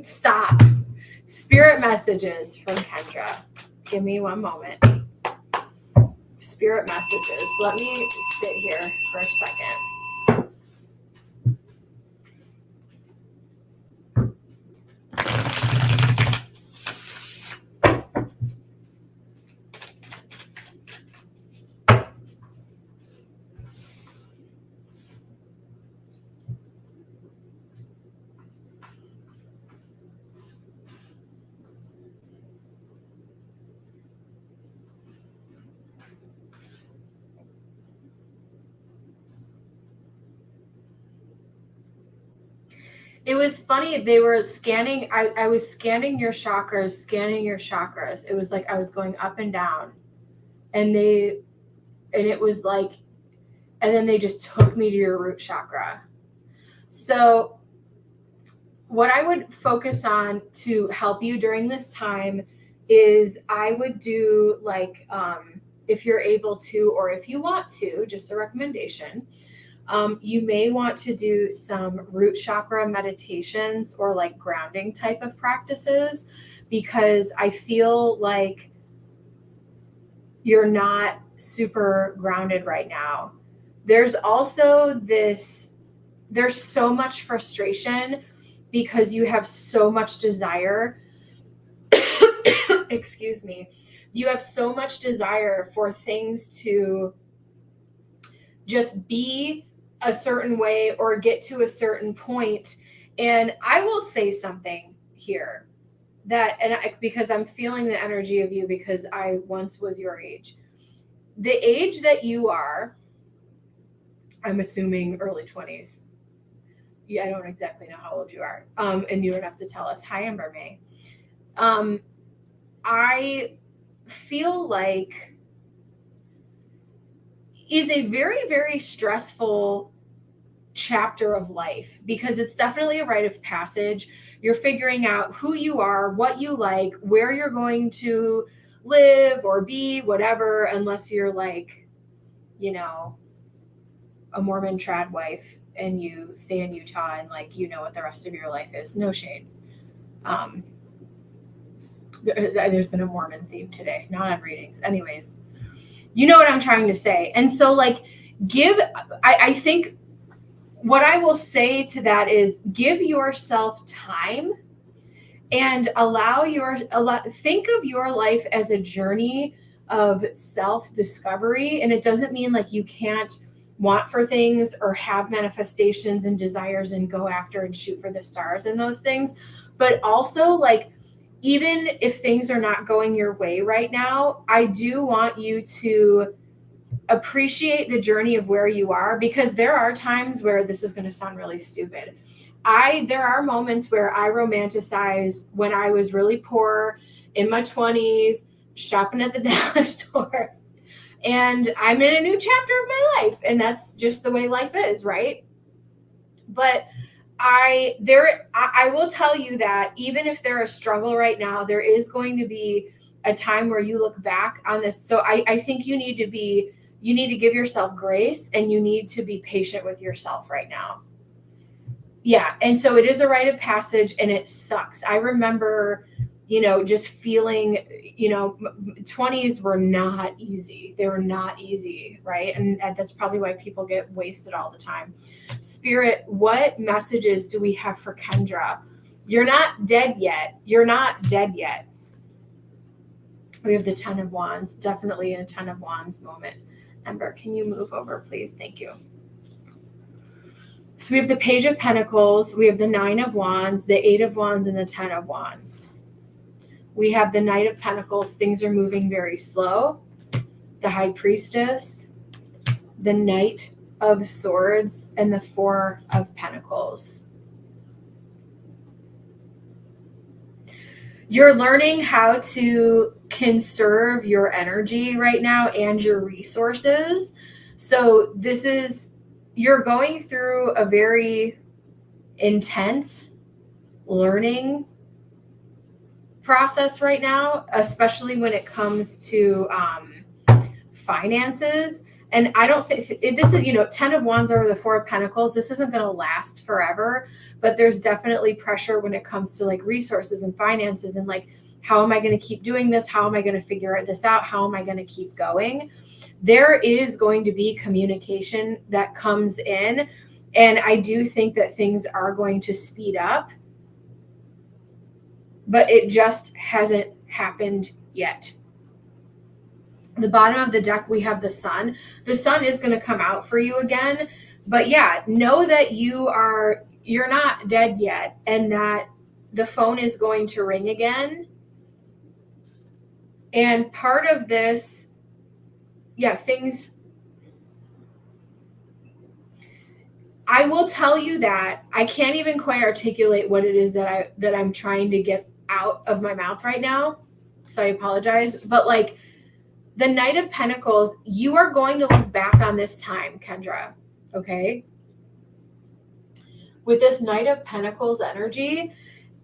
A: stop. Spirit messages from Kendra. Give me one moment. Spirit messages. Let me sit here for a second. It was funny. They were scanning. I was scanning your chakras. It was like I was going up and down, and it was like, and then they just took me to your root chakra. So what I would focus on to help you during this time is I would do like, if you're able to, or if you want to, just a recommendation. You may want to do some root chakra meditations or like grounding type of practices, because I feel like you're not super grounded right now. There's also there's so much frustration because you have so much desire. Excuse me. You have so much desire for things to just be a certain way or get to a certain point. And I will say something here because I'm feeling the energy of you, because I once was your age. The age that you are, I'm assuming early 20s. Yeah, I don't exactly know how old you are. And you don't have to tell us. Hi, Amber May. I feel like is a very, very stressful chapter of life, because it's definitely a rite of passage. You're figuring out who you are, what you like, where you're going to live or be, whatever, unless you're like, a Mormon trad wife and you stay in Utah and like, what the rest of your life is. No shade. There's been a Mormon theme today, not on readings. Anyways, you know what I'm trying to say. And so like I think what I will say to that is give yourself time and think of your life as a journey of self-discovery. And it doesn't mean like you can't want for things or have manifestations and desires and go after and shoot for the stars and those things. But also like, even if things are not going your way right now, I do want you to appreciate the journey of where you are, because there are times where this is going to sound really stupid. There are moments where I romanticize when I was really poor in my 20s, shopping at the dollar store. And I'm in a new chapter of my life, and that's just the way life is, right? But I will tell you that even if there's a struggle right now, there is going to be a time where you look back on this. So I think you need to give yourself grace, and you need to be patient with yourself right now. Yeah. And so it is a rite of passage, and it sucks. I remember, just feeling, 20s were not easy. They were not easy, right? And that's probably why people get wasted all the time. Spirit, what messages do we have for Kendra? You're not dead yet. You're not dead yet. We have the 10 of Wands, definitely in a 10 of Wands moment. Ember, can you move over, please? Thank you. So we have the Page of Pentacles, we have the 9 of Wands, the 8 of Wands, and the 10 of Wands. We have the Knight of Pentacles. Things are moving very slow. The High Priestess, the Knight of Swords, and the 4 of Pentacles. You're learning how to conserve your energy right now and your resources. So you're going through a very intense learning process right now, especially when it comes to finances. And I don't think this is, 10 of Wands over the 4 of Pentacles. This isn't going to last forever, but there's definitely pressure when it comes to like resources and finances and like, how am I going to keep doing this? How am I going to figure this out? How am I going to keep going? There is going to be communication that comes in. And I do think that things are going to speed up, but it just hasn't happened yet. The bottom of the deck, we have the Sun. The Sun is going to come out for you again. But yeah, know that you're not dead yet, and that the phone is going to ring again. And part of this, I will tell you that I can't even quite articulate what it is that I'm trying to get out of my mouth right now. So I apologize. But like the Knight of Pentacles, you are going to look back on this time, Kendra. Okay. With this Knight of Pentacles energy,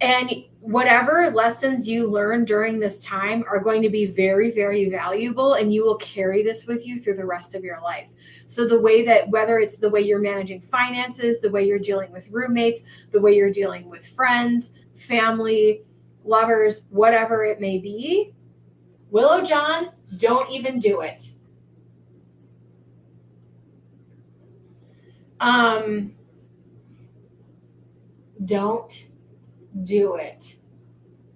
A: and whatever lessons you learn during this time are going to be very, very valuable, and you will carry this with you through the rest of your life. So the way that, whether it's the way you're managing finances, the way you're dealing with roommates, the way you're dealing with friends, family, lovers, whatever it may be, Willow John, don't even do it. Don't do it.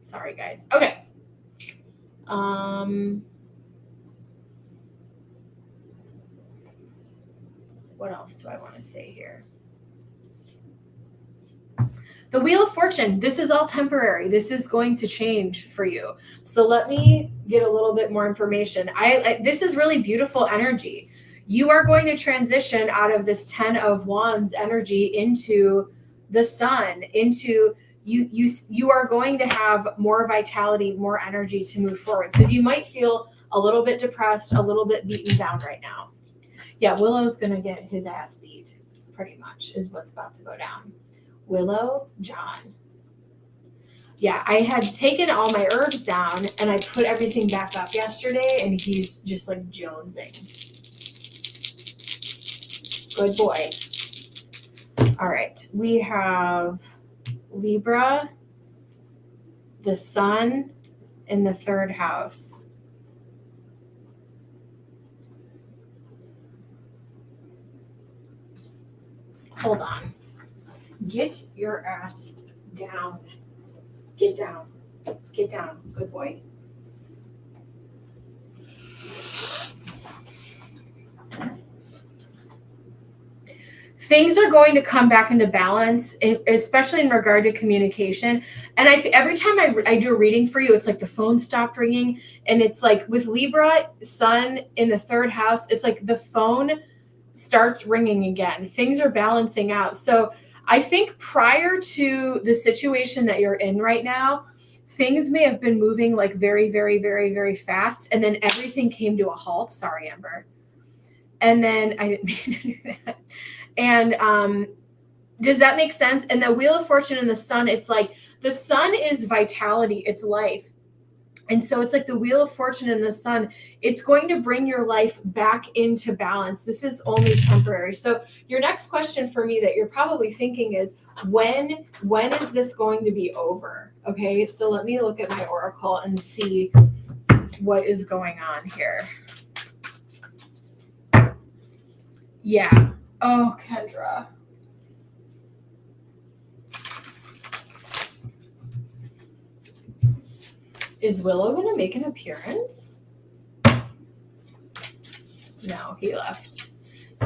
A: Sorry, guys. Okay. What else do I want to say here? The Wheel of Fortune. This is all temporary. This is going to change for you. So let me get a little bit more information. This is really beautiful energy. You are going to transition out of this 10 of Wands energy into the Sun, into you are going to have more vitality, more energy to move forward, because you might feel a little bit depressed, a little bit beaten down right now. Yeah, Willow's going to get his ass beat, pretty much, is what's about to go down. Willow John. Yeah, I had taken all my herbs down and I put everything back up yesterday, and he's just like jonesing. Good boy. All right, we have Libra, the Sun in the 3rd house. Hold on. Get your ass down. Get down. Get down. Good boy. Things are going to come back into balance, especially in regard to communication. And every time I do a reading for you, it's like the phone stopped ringing. And it's like with Libra, Sun in the 3rd house, it's like the phone starts ringing again. Things are balancing out. So I think prior to the situation that you're in right now, things may have been moving like very, very, very, very fast. And then everything came to a halt. Sorry, Amber. And then I didn't mean to do that. And does that make sense? And the Wheel of Fortune and the Sun, it's like the sun is vitality, it's life. And so it's like the Wheel of Fortune and the Sun, it's going to bring your life back into balance. This is only temporary. So your next question for me that you're probably thinking is, when is this going to be over? Okay, so let me look at my oracle and see what is going on here. Yeah. Oh, Kendra. Is Willow going to make an appearance? No, he left.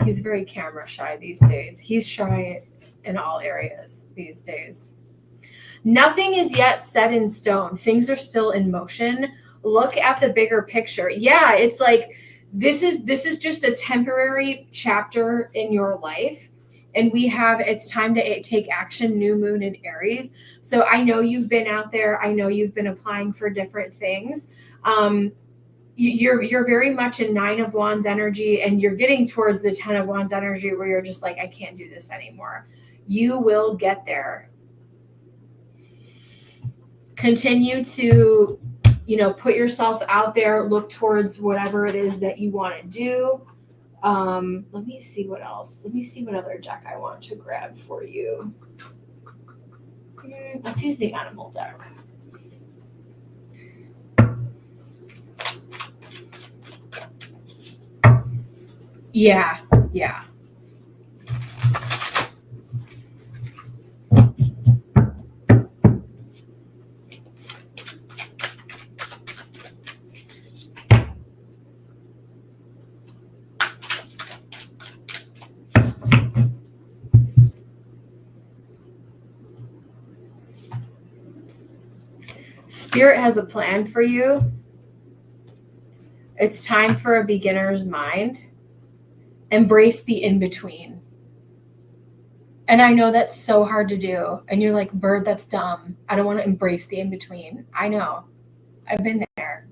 A: He's very camera shy these days. He's shy in all areas these days. Nothing is yet set in stone. Things are still in motion. Look at the bigger picture. Yeah, it's like this is just a temporary chapter in your life. And it's time to take action, new moon in Aries. So I know you've been out there. I know you've been applying for different things. You're very much in 9 of Wands energy, and you're getting towards the 10 of Wands energy where you're just like, I can't do this anymore. You will get there. Continue to, put yourself out there, look towards whatever it is that you want to do. Let me see what else. Let me see what other deck I want to grab for you. Let's use the animal deck. Yeah. Spirit has a plan for you. It's time for a beginner's mind. Embrace the in-between. And I know that's so hard to do. And you're like, Bird, that's dumb. I don't want to embrace the in-between. I know. I've been there.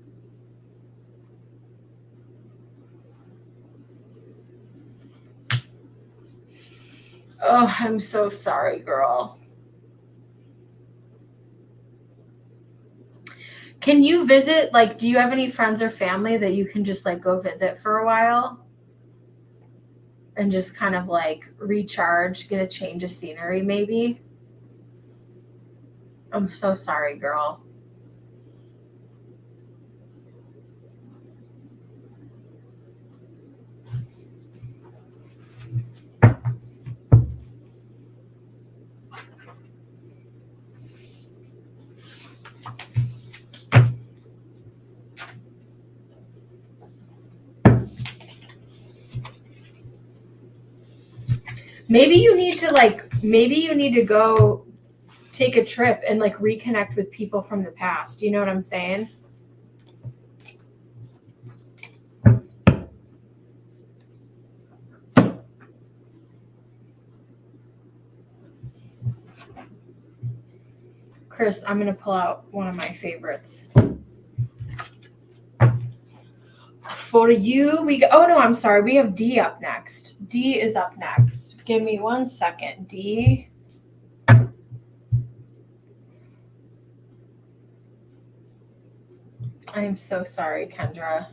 A: Oh, I'm so sorry, girl. Can you visit, do you have any friends or family that you can just go visit for a while? And just kind of recharge, get a change of scenery maybe? I'm so sorry, girl. Maybe you need to go take a trip and reconnect with people from the past. You know what I'm saying? Chris, I'm going to pull out one of my favorites. For you, we have D up next. D is up next. Give me 1 second. D. I am so sorry, Kendra.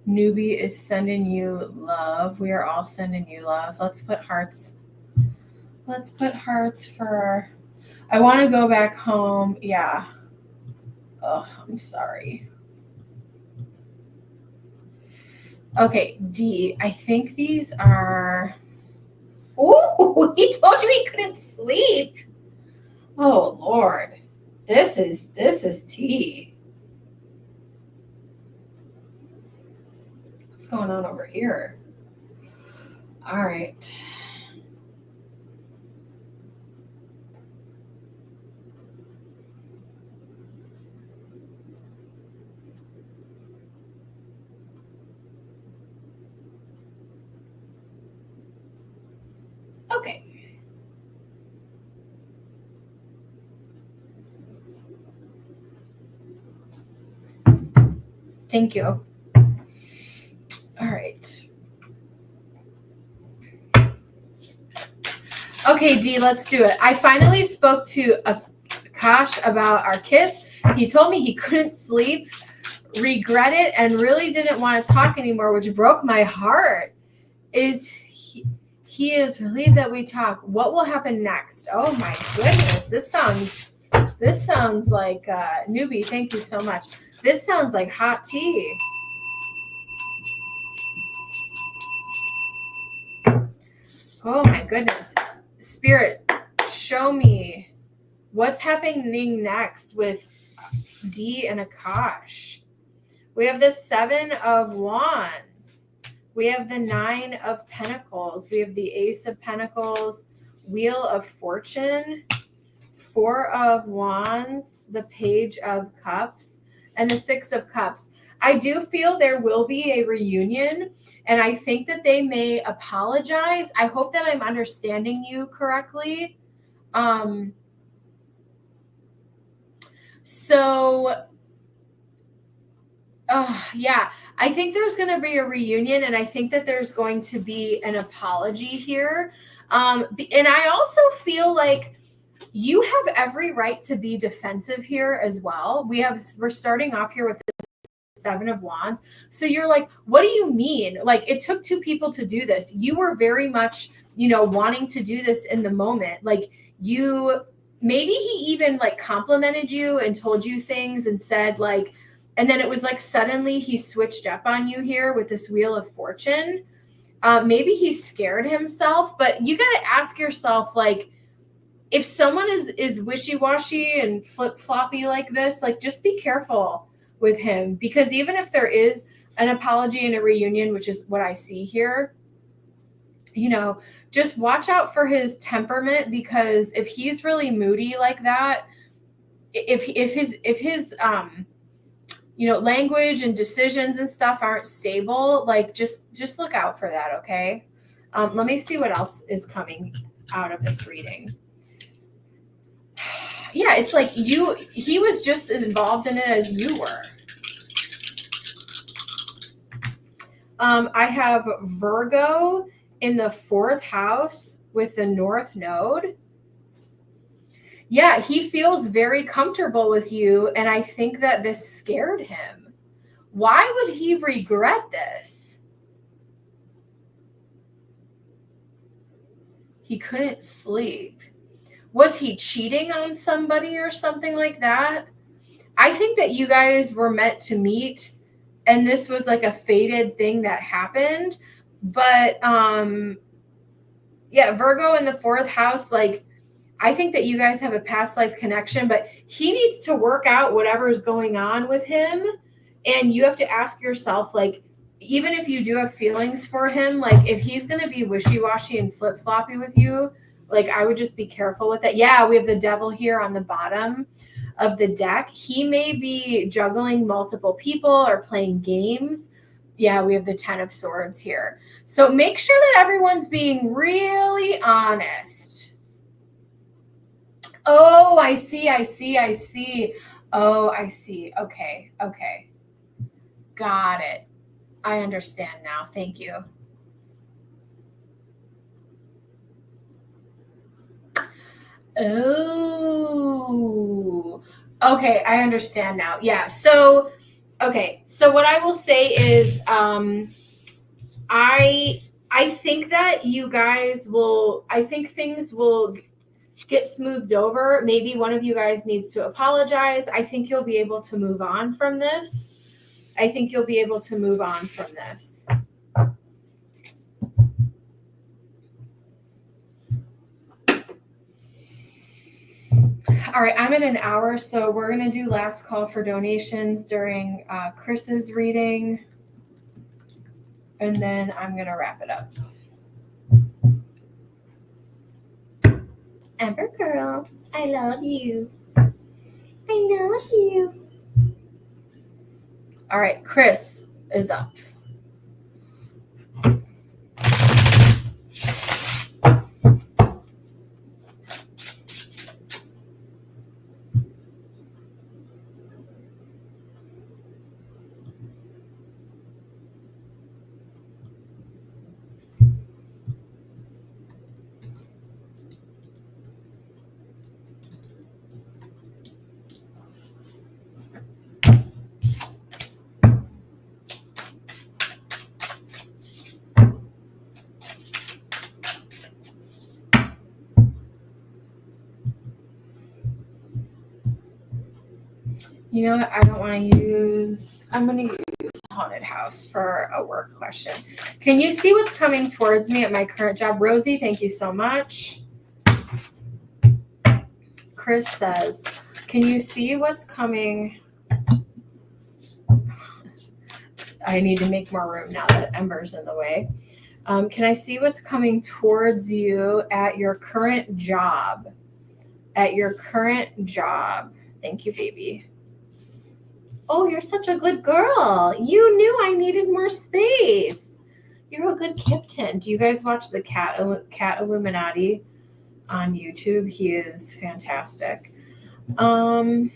A: Newbie is sending you love. We are all sending you love. Let's put hearts. Let's put hearts for... I want to go back home. Yeah. Oh, I'm sorry. Okay, D. I think these are... Oh, he told you he couldn't sleep. Oh, Lord. This is tea. What's going on over here? All right. Okay. Thank you. All right. Okay, Dee, let's do it. I finally spoke to Akash about our kiss. He told me he couldn't sleep, regret it, and really didn't want to talk anymore, which broke my heart. He is relieved that we talk. What will happen next? Oh my goodness, this sounds like newbie. Thank you so much. This sounds like hot tea. Oh my goodness. Spirit, show me what's happening next with Dee and Akash. We have the 7 of Wands. We have the 9 of Pentacles. We have the Ace of Pentacles, Wheel of Fortune, 4 of Wands, the Page of Cups, and the 6 of Cups. I do feel there will be a reunion, and I think that they may apologize. I hope that I'm understanding you correctly. Yeah, I think there's going to be a reunion, and I think that there's going to be an apology here. And I also feel like you have every right to be defensive here as well. We're starting off here with the 7 of Wands. So you're like, what do you mean? Like, it took 2 people to do this. You were very much, wanting to do this in the moment. Like, maybe he even like complimented you and told you things and said like, and then it was like suddenly he switched up on you here with this Wheel of Fortune. Maybe he scared himself, but you got to ask yourself, like, if someone is wishy-washy and flip-floppy like this, like, just be careful with him, because even if there is an apology and a reunion, which is what I see here, just watch out for his temperament, because if he's really moody like that, if his language and decisions and stuff aren't stable, like, just look out for that. Okay. Let me see what else is coming out of this reading. Yeah, it's like he was just as involved in it as you were. I have Virgo in the 4th house with the North Node. Yeah, he feels very comfortable with you, and I think that this scared him. Why would he regret this? He couldn't sleep. Was he cheating on somebody or something like that? I think that you guys were meant to meet, and this was like a fated thing that happened. But yeah, Virgo in the 4th house, like, I think that you guys have a past life connection, but he needs to work out whatever is going on with him. And you have to ask yourself, like, even if you do have feelings for him, like, if he's going to be wishy-washy and flip-floppy with you, like, I would just be careful with that. Yeah, we have the Devil here on the bottom of the deck. He may be juggling multiple people or playing games. Yeah, we have the 10 of Swords here. So make sure that everyone's being really honest. Oh, I see. Oh, I see. Okay. Got it. I understand now. Thank you. Oh, okay. I understand now. Yeah. So, okay. So what I will say is, I think that you guys will, I think things will get smoothed over. Maybe one of you guys needs to apologize. I think you'll be able to move on from this. All right, I'm at an hour, so we're going to do last call for donations during Chris's reading, and then I'm going to wrap it up. Amber girl, I love you. All right, Chris is up. You know what? I don't want to use, I'm going to use haunted house for a work question. Can you see what's coming towards me at my current job? Rosie, thank you so much. Chris says, can you see what's coming? I need to make more room now that Ember's in the way. Can I see what's coming towards you at your current job? At your current job. Thank you, baby. Oh, you're such a good girl. You knew I needed more space. You're a good kitten. Do you guys watch the Cat Illuminati on YouTube? He is fantastic. You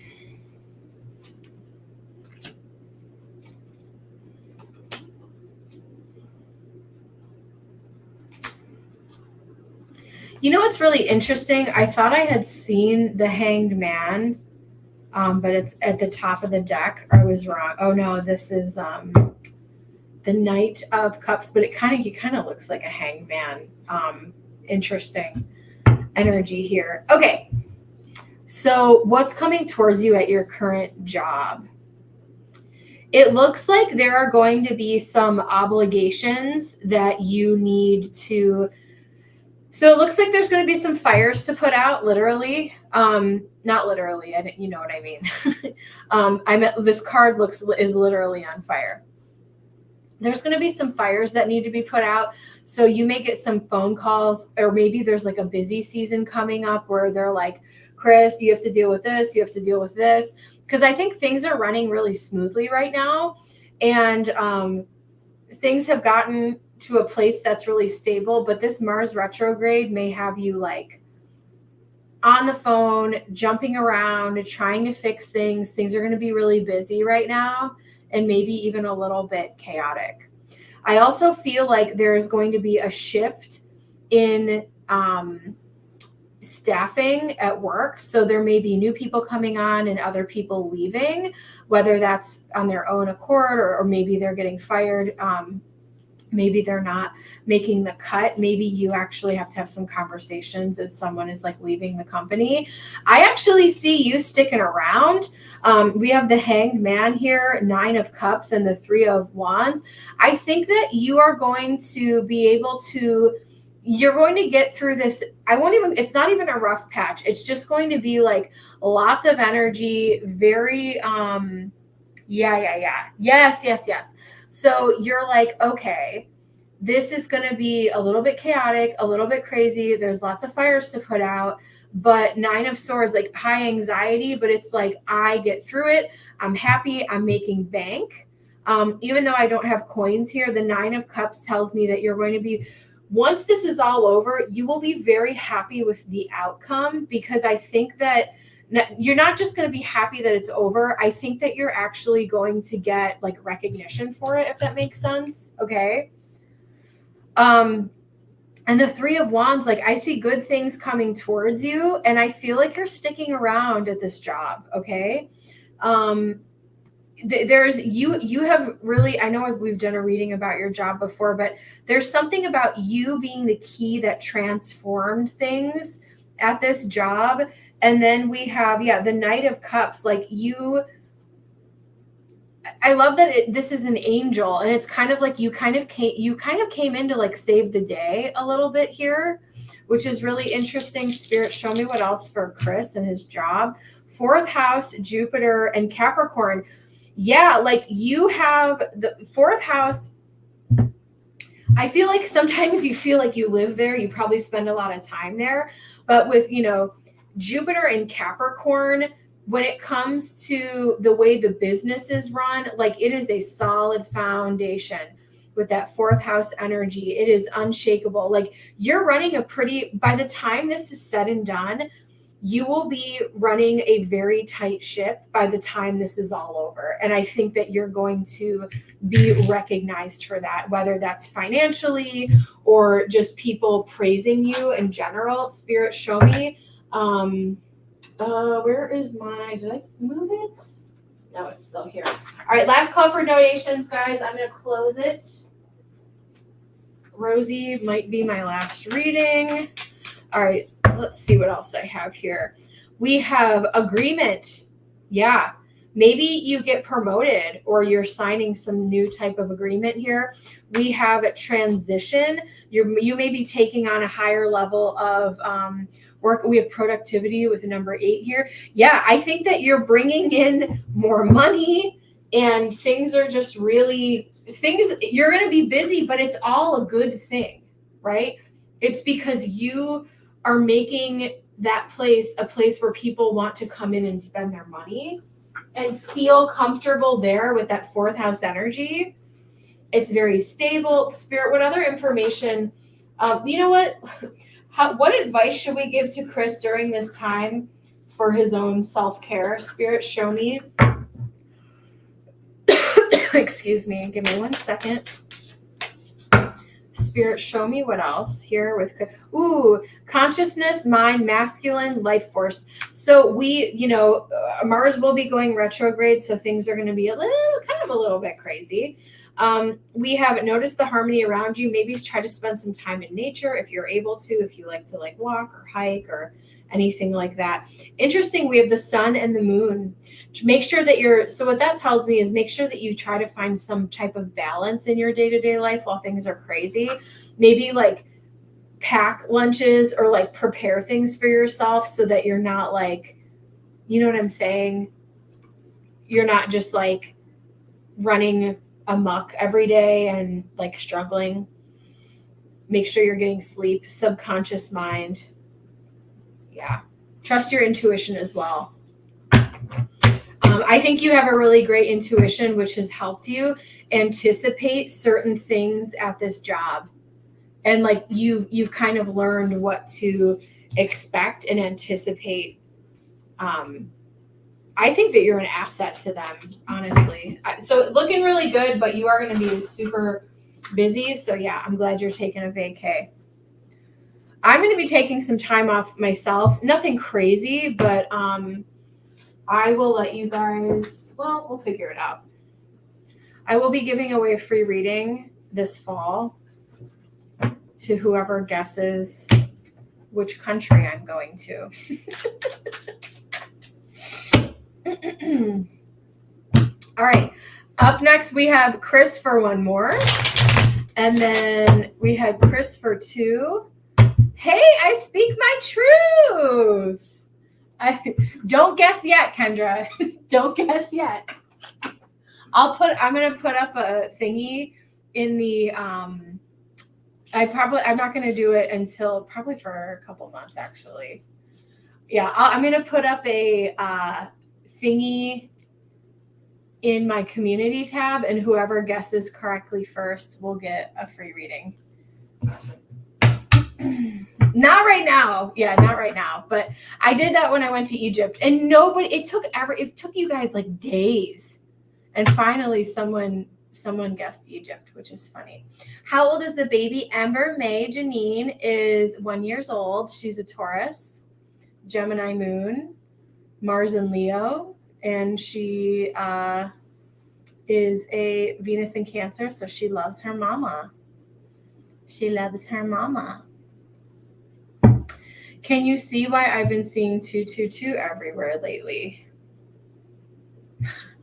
A: know what's really interesting? I thought I had seen the Hanged Man, but it's at the top of the deck. I was wrong. Oh no, this is the Knight of Cups, but it kind of looks like a Hanged Man. Interesting energy here. Okay, so what's coming towards you at your current job? It looks like there are going to be some obligations that you need to. So it looks like there's going to be some fires to put out, literally. Not literally. You know what I mean. This card is literally on fire. There's going to be some fires that need to be put out. So you may get some phone calls, or maybe there's like a busy season coming up where they're like, Chris, you have to deal with this. You have to deal with this. Because I think things are running really smoothly right now. And things have gotten to a place that's really stable, but this Mars retrograde may have you like on the phone, jumping around, trying to fix things. Things are going to be really busy right now and maybe even a little bit chaotic. I also feel like there's going to be a shift in staffing at work. So there may be new people coming on and other people leaving, whether that's on their own accord or maybe they're getting fired. Maybe they're not making the cut. Maybe you actually have to have some conversations if someone is like leaving the company. I actually see you sticking around. We have the Hanged Man here, 9 of Cups and the 3 of Wands. I think that you are going to be able to, you're going to get through this. It's not even a rough patch. It's just going to be like lots of energy, very, yes. So you're like, okay, this is going to be a little bit chaotic, a little bit crazy. There's lots of fires to put out, but 9 of Swords, like high anxiety, but it's like, I get through it. I'm happy. I'm making bank. Even though I don't have coins here, the 9 of Cups tells me that you're going to be, once this is all over, you will be very happy with the outcome, because I think that you're not just going to be happy that it's over. I think that you're actually going to get like recognition for it, if that makes sense. Okay. And the 3 of Wands, like I see good things coming towards you, and I feel like you're sticking around at this job. Okay. There's you have really, I know we've done a reading about your job before, but there's something about you being the key that transformed things at this job. And then we have, the Knight of Cups, like you, I love that this is an angel, and it's kind of like you kind of came in to like save the day a little bit here, which is really interesting. Spirit, show me what else for Chris and his job. 4th house, Jupiter and Capricorn. Yeah, like you have the 4th house. I feel like sometimes you feel like you live there. You probably spend a lot of time there, but with, Jupiter and Capricorn, when it comes to the way the business is run, like it is a solid foundation with that 4th house energy. It is unshakable. Like you're running by the time this is said and done, you will be running a very tight ship by the time this is all over. And I think that you're going to be recognized for that, whether that's financially or just people praising you in general. Spirit, show me. Where is did I move it? No, it's still here. All right, last call for donations, guys. I'm going to close it. Rosie might be my last reading. All right, let's see what else I have here. We have agreement. Yeah. Maybe you get promoted or you're signing some new type of agreement here. We have a transition. You may be taking on a higher level of work. We have productivity with number 8 here. Yeah, I think that you're bringing in more money and things are just really you're going to be busy, but it's all a good thing, right? It's because you are making that place a place where people want to come in and spend their money and feel comfortable there with that 4th house energy. It's very stable. Spirit, what other information? You know what? What advice should we give to Chris during this time for his own self-care? Spirit, show me. Excuse me. Give me 1 second. Spirit, show me what else here with consciousness, mind, masculine, life force. So Mars will be going retrograde, so things are going to be a little bit crazy. We have noticed the harmony around you. Maybe try to spend some time in nature if you're able to, if you like to walk or hike or anything like that. Interesting, we have the sun and the moon. Make sure that so what that tells me is make sure that you try to find some type of balance in your day-to-day life while things are crazy. Maybe pack lunches or prepare things for yourself so that you're not you know what I'm saying? You're not just running amok every day and struggling. Make sure you're getting sleep, subconscious mind. Yeah. Trust your intuition as well. I think you have a really great intuition, which has helped you anticipate certain things at this job. And you've kind of learned what to expect and anticipate. I think that you're an asset to them, honestly. So looking really good, but you are going to be super busy. So yeah, I'm glad you're taking a vacay. I'm going to be taking some time off myself. Nothing crazy, but I will let you guys, we'll figure it out. I will be giving away a free reading this fall to whoever guesses which country I'm going to. All right. Up next, we have Chris for 1 more. And then we had Chris for 2. Hey, I speak my truth. Don't guess yet, Kendra. Don't guess yet. I'm going to put up a thingy in the, I'm not going to do it until probably for a couple months, actually. Yeah, I'm going to put up a thingy in my community tab, and whoever guesses correctly first will get a free reading. Not right now. Yeah, not right now. But I did that when I went to Egypt, and it took you guys days. And finally someone guessed Egypt, which is funny. How old is the baby? Amber May Janine is 1 year old. She's a Taurus, Gemini moon, Mars and Leo, and she is a Venus in Cancer, so she loves her mama. She loves her mama. Can you see why I've been seeing 222 everywhere lately?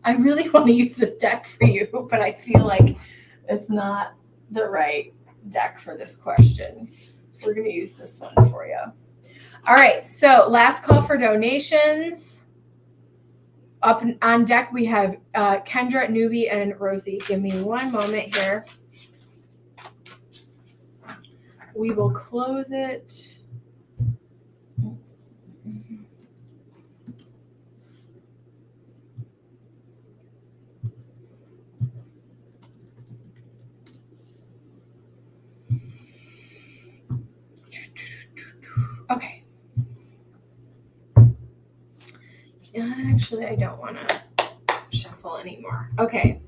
A: I really want to use this deck for you, but I feel like it's not the right deck for this question. We're going to use this one for you. All right, so last call for donations. Up on deck, we have Kendra, Newbie, and Rosie. Give me 1 moment here. We will close it. Okay. Actually, I don't want to shuffle anymore. Okay.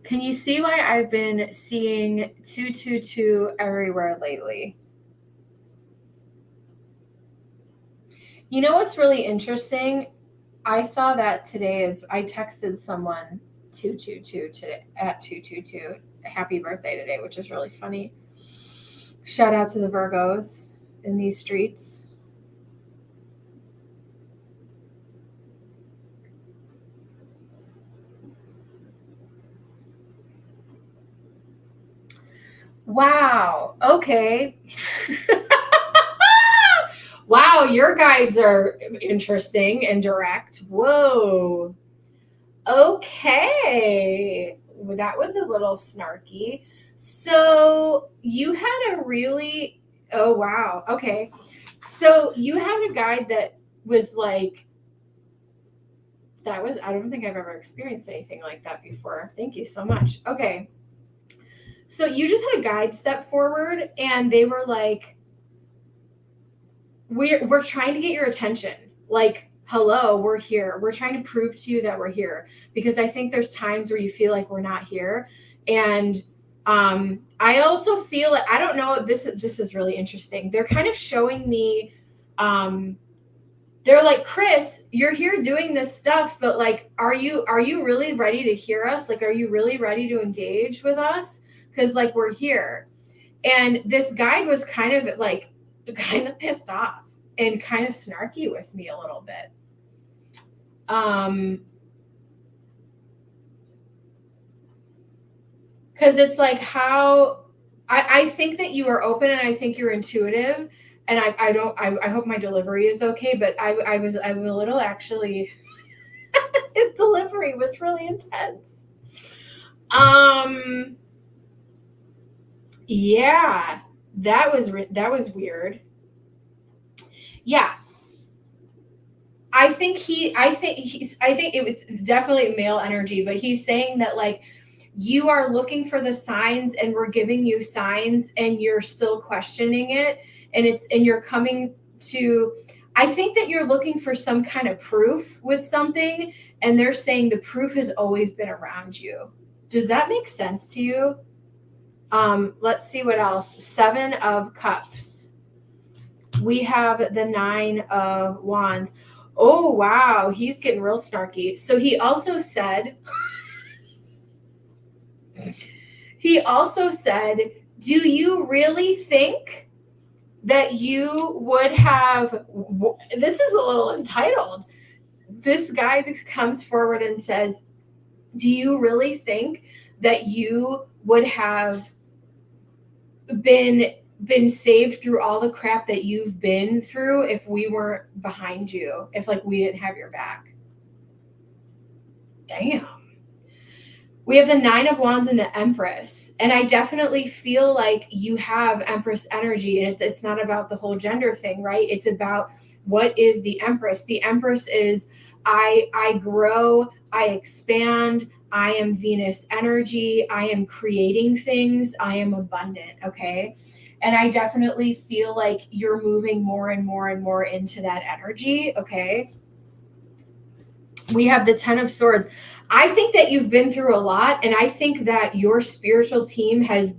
A: Can you see why I've been seeing 222 everywhere lately? You know what's really interesting? I saw that today I texted someone 222 today at 222. Happy birthday today, which is really funny. Shout out to the Virgos in these streets. Wow. Okay. Wow, your guides are interesting and direct. Whoa. Okay. Well, that was a little snarky. So you had a really, oh, wow. Okay. So you had a guide that was like, that was, I don't think I've ever experienced anything like that before. Thank you so much. Okay. So you just had a guide step forward and they were like, we're trying to get your attention. Like, hello, we're here. We're trying to prove to you that we're here, because I think there's times where you feel like we're not here. And I also feel like, I don't know, this is really interesting. They're kind of showing me, they're like, Chris, you're here doing this stuff, but like, are you really ready to hear us? Like, are you really ready to engage with us? Because like, we're here. And this guide was kind of like, kind of pissed off and kind of snarky with me a little bit. Because it's like, how I think that you are open and I think you're intuitive, and I hope my delivery is okay, but I'm a little actually his delivery was really intense. Yeah, that was weird. Yeah, I think it was definitely male energy, but he's saying that like, you are looking for the signs and we're giving you signs and you're still questioning it, and you're coming to, I think that you're looking for some kind of proof with something, and they're saying the proof has always been around you. Does that make sense to you? Let's see what else. 7 of Cups. We have the 9 of Wands. Oh, wow. He's getting real snarky. So he also said, do you really think that you would have, this is a little entitled. This guy just comes forward and says, do you really think that you would have been saved through all the crap that you've been through if we weren't behind you, if like we didn't have your back? Damn. We have the 9 of Wands and the Empress, and I definitely feel like you have Empress energy, and it's not about the whole gender thing, right? It's about, what is the Empress? The Empress is, I grow, I expand, I am Venus energy, I am creating things, I am abundant, okay? And I definitely feel like you're moving more and more and more into that energy, okay? We have the 10 of Swords. I think that you've been through a lot, and I think that your spiritual team has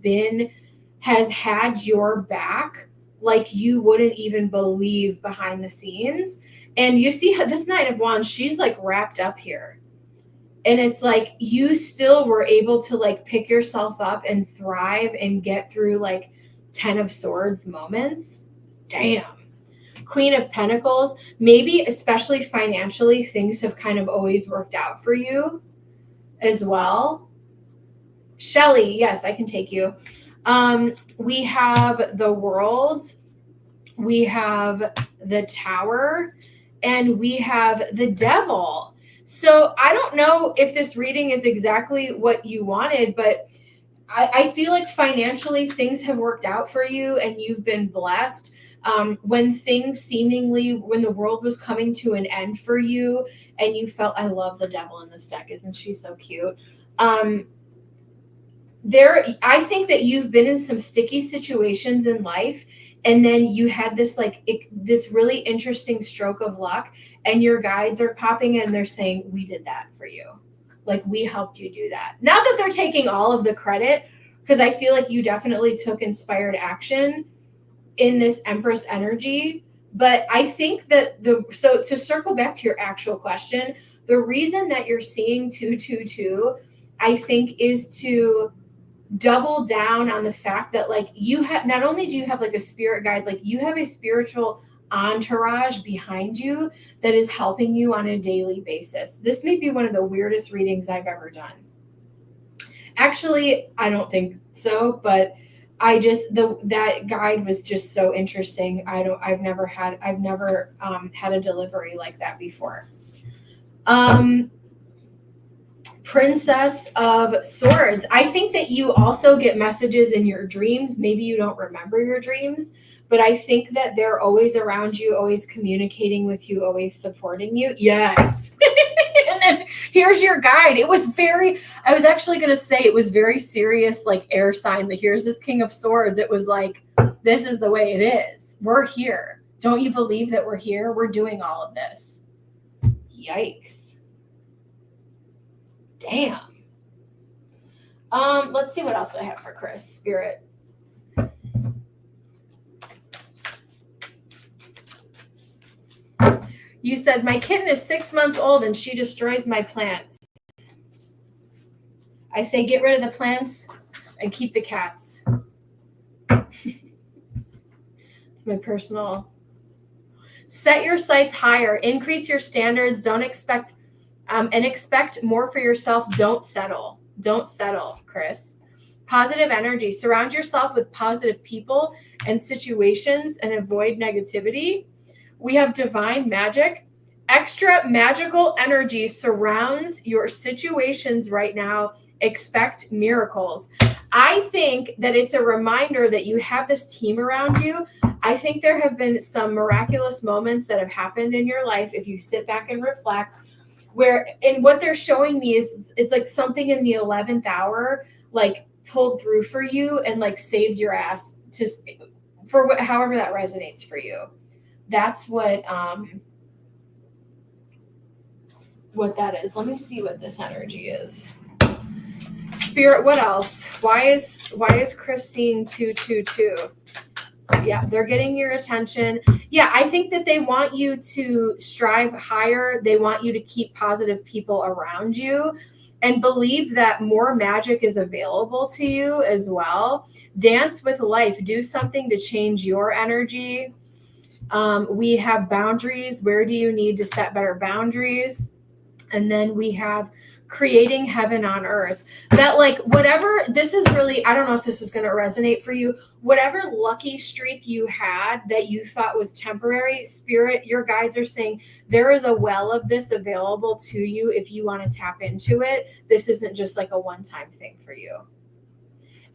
A: had your back like you wouldn't even believe behind the scenes. And you see this 9 of Wands, she's like wrapped up here. And it's like, you still were able to like pick yourself up and thrive and get through like 10 of Swords moments. Damn. Queen of Pentacles, maybe especially financially, things have kind of always worked out for you as well. Shelly, yes, I can take you. We have the World, we have the Tower, and we have the Devil. So I don't know if this reading is exactly what you wanted, but I feel like financially things have worked out for you and you've been blessed. When the world was coming to an end for you and you felt, I love the Devil in this deck. Isn't she so cute? I think that you've been in some sticky situations in life, and then you had this this really interesting stroke of luck, and your guides are popping in and they're saying, we did that for you. Like, we helped you do that. Not that they're taking all of the credit, because I feel like you definitely took inspired action in this Empress energy. But I think that so to circle back to your actual question, the reason that you're seeing 222, I think, is to double down on the fact that like, you have, not only do you have like a spirit guide, like you have a spiritual entourage behind you that is helping you on a daily basis. This may be one of the weirdest readings I've ever done. Actually, I don't think so, but that guide was just so interesting. I've never had a delivery like that before. Princess of Swords. I think that you also get messages in your dreams. Maybe you don't remember your dreams, but I think that they're always around you, always communicating with you, always supporting you. Yes. And then here's your guide. I was actually going to say it was very serious, like air sign. That here's this King of Swords. It was like, this is the way it is. We're here. Don't you believe that we're here? We're doing all of this. Yikes. Damn. Let's see what else I have for Chris. Spirit. You said, my kitten is 6 months old and she destroys my plants. I say get rid of the plants and keep the cats. It's my personal. Set your sights higher. Increase your standards. Don't expect and expect more for yourself. Don't settle. Don't settle, Chris. Positive energy. Surround yourself with positive people and situations and avoid negativity. We have divine magic. Extra magical energy surrounds your situations right now. Expect miracles. I think that it's a reminder that you have this team around you. I think there have been some miraculous moments that have happened in your life if you sit back and reflect. And what they're showing me is it's like something in the 11th hour, like pulled through for you and like saved your ass however that resonates for you. That's what that is. Let me see what this energy is. Spirit, what else? Why is Chris seeing 222? Yeah, they're getting your attention. Yeah, I think that they want you to strive higher. They want you to keep positive people around you and believe that more magic is available to you as well. Dance with life. Do something to change your energy. We have boundaries. Where do you need to set better boundaries? And then we have creating heaven on earth. That like whatever, this is really, I don't know if this is going to resonate for you. Whatever lucky streak you had that you thought was temporary, Spirit, your guides are saying there is a well of this available to you if you want to tap into it. This isn't just like a one-time thing for you.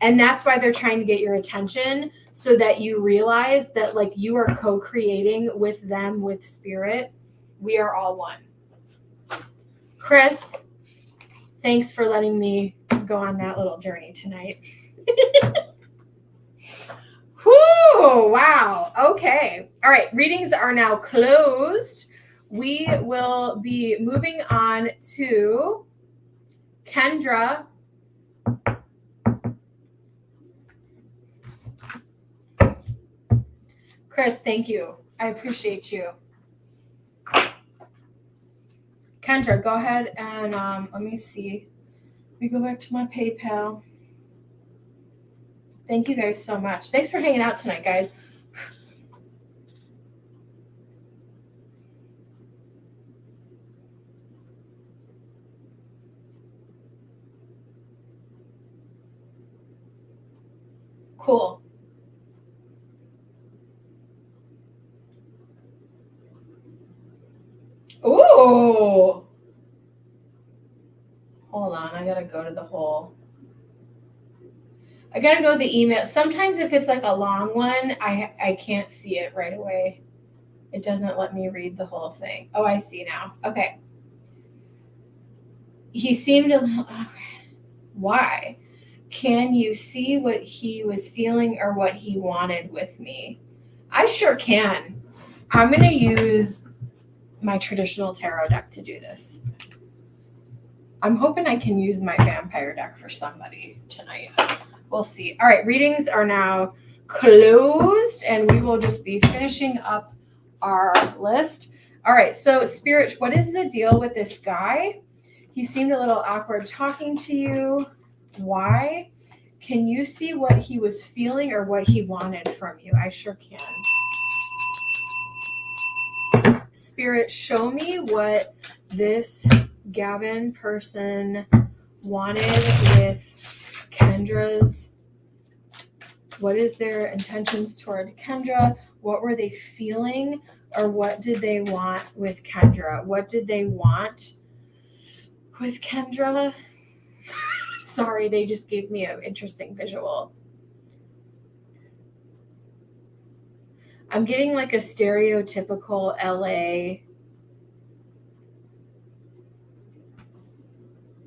A: And that's why they're trying to get your attention so that you realize that like you are co-creating with them, with Spirit. We are all one. Chris, thanks for letting me go on that little journey tonight. Whew, wow. Okay. All right. Readings are now closed. We will be moving on to Kendra. Chris, thank you. I appreciate you. Kendra, go ahead and let me see. Let me go back to my PayPal. Thank you guys so much. Thanks for hanging out tonight, guys. Cool. Ooh. Hold on. I got to go to the whole. I got to go to the email. Sometimes if it's like a long one, I can't see it right away. It doesn't let me read the whole thing. Oh, I see now. Okay. He seemed to. Why? Can you see what he was feeling or what he wanted with me? I sure can. I'm going to use my traditional tarot deck to do this. I'm hoping I can use my vampire deck for somebody tonight. We'll see. All right, readings are now closed, and we will just be finishing up our list. All right, so Spirit, what is the deal with this guy? He seemed a little awkward talking to you. Why? Can you see what he was feeling or what he wanted from you? I sure can. Spirit, show me what this Gavin person wanted with Kendra's What is their intentions toward Kendra? What were they feeling, or what did they want with Kendra? What did they want with Kendra? Sorry, they just gave me an interesting visual. I'm getting like a stereotypical LA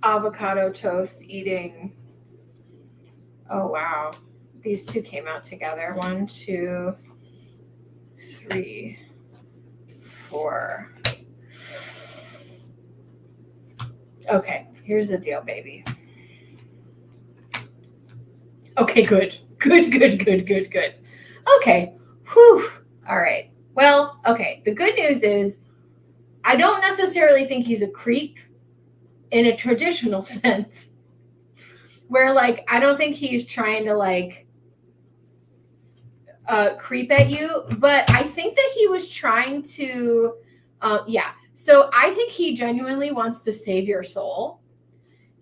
A: avocado toast eating. Oh, wow. These two came out together. 1, 2, 3, 4. Okay, here's the deal, baby. Okay, good. Good. Okay. Whew. All right. Well, okay. The good news is I don't necessarily think he's a creep in a traditional sense, where like I don't think he's trying to like creep at you, but I think that he was trying to so I think he genuinely wants to save your soul,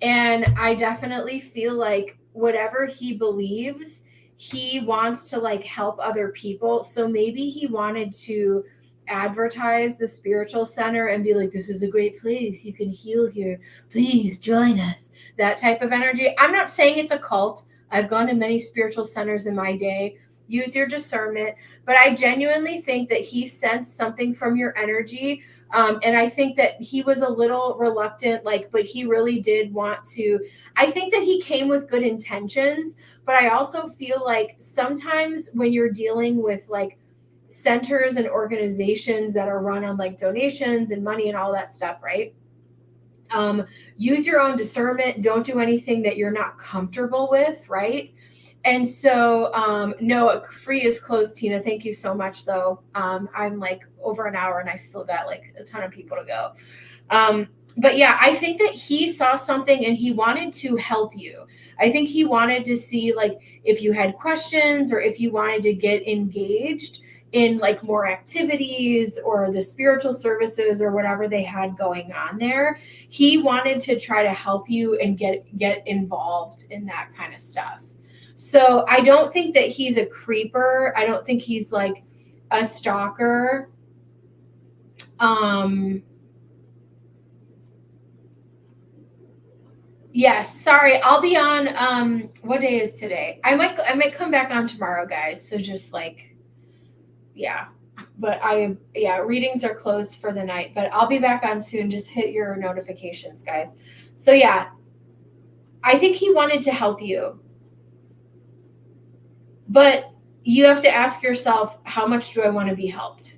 A: and I definitely feel like whatever he believes, he wants to like help other people. So maybe he wanted to advertise the spiritual center and be like, this is a great place, you can heal here, please join us, that type of energy. I'm not saying it's a cult. I've gone to many spiritual centers in my day. Use your discernment, but I genuinely think that he sensed something from your energy, and I think that he was a little reluctant, like, but he really did want to. I think that he came with good intentions, but I also feel like sometimes when you're dealing with like centers and organizations that are run on like donations and money and all that stuff, right? Use your own discernment. Don't do anything that you're not comfortable with, right? And so, no, free is closed, Tina. Thank you so much, though. I'm like over an hour and I still got like a ton of people to go. But yeah, I think that he saw something and he wanted to help you. I think he wanted to see like if you had questions or if you wanted to get engaged in like more activities or the spiritual services or whatever they had going on there. He wanted to try to help you and get involved in that kind of stuff. So I don't think that he's a creeper. I don't think he's like a stalker. Yes, sorry. I'll be on what day is today? I might come back on tomorrow, guys. So just like yeah. But readings are closed for the night, but I'll be back on soon. Just hit your notifications, guys. So yeah. I think he wanted to help you. But you have to ask yourself, how much do I want to be helped?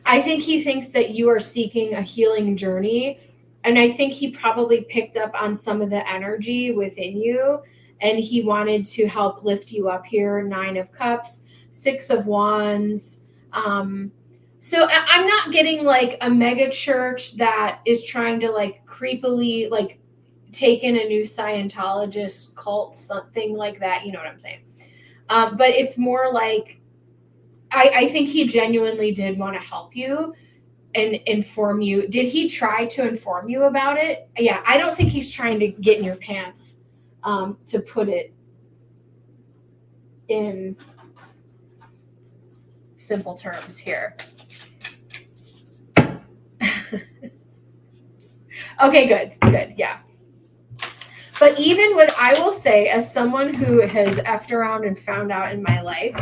A: I think he thinks that you are seeking a healing journey. And I think he probably picked up on some of the energy within you. And he wanted to help lift you up here. 9 of Cups, 6 of Wands. So I'm not getting like a mega church that is trying to like creepily like take in a new Scientologist cult, something like that. You know what I'm saying? But it's more like, I think he genuinely did want to help you and inform you. Did he try to inform you about it? Yeah, I don't think he's trying to get in your pants, to put it in simple terms here. Okay, good, yeah. But even with, I will say, as someone who has effed around and found out in my life,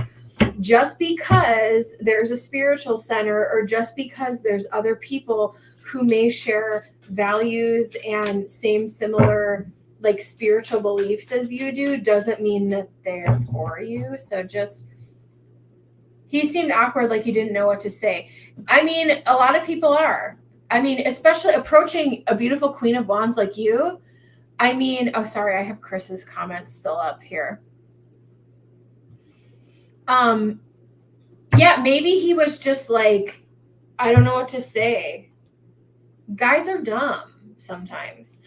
A: just because there's a spiritual center or just because there's other people who may share values and similar like spiritual beliefs as you do, doesn't mean that they're for you. So just, he seemed awkward, like he didn't know what to say. I mean, a lot of people are. I mean, especially approaching a beautiful Queen of Wands like you. I mean, oh, sorry, I have Chris's comments still up here. Yeah, maybe he was just like, I don't know what to say. Guys are dumb sometimes.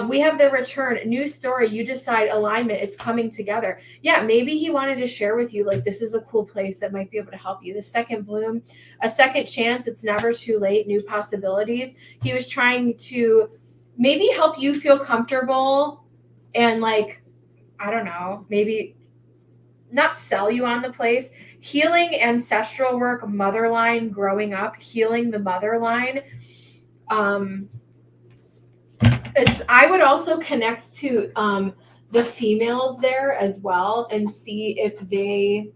A: We have the return, new story. You decide alignment. It's coming together. Yeah, maybe he wanted to share with you, like, this is a cool place that might be able to help you. The second bloom, a second chance. It's never too late. New possibilities. He was trying to maybe help you feel comfortable and like, I don't know, maybe not sell you on the place. Healing ancestral work, mother line, growing up, healing the mother line. I would also connect to the females there as well and see if they,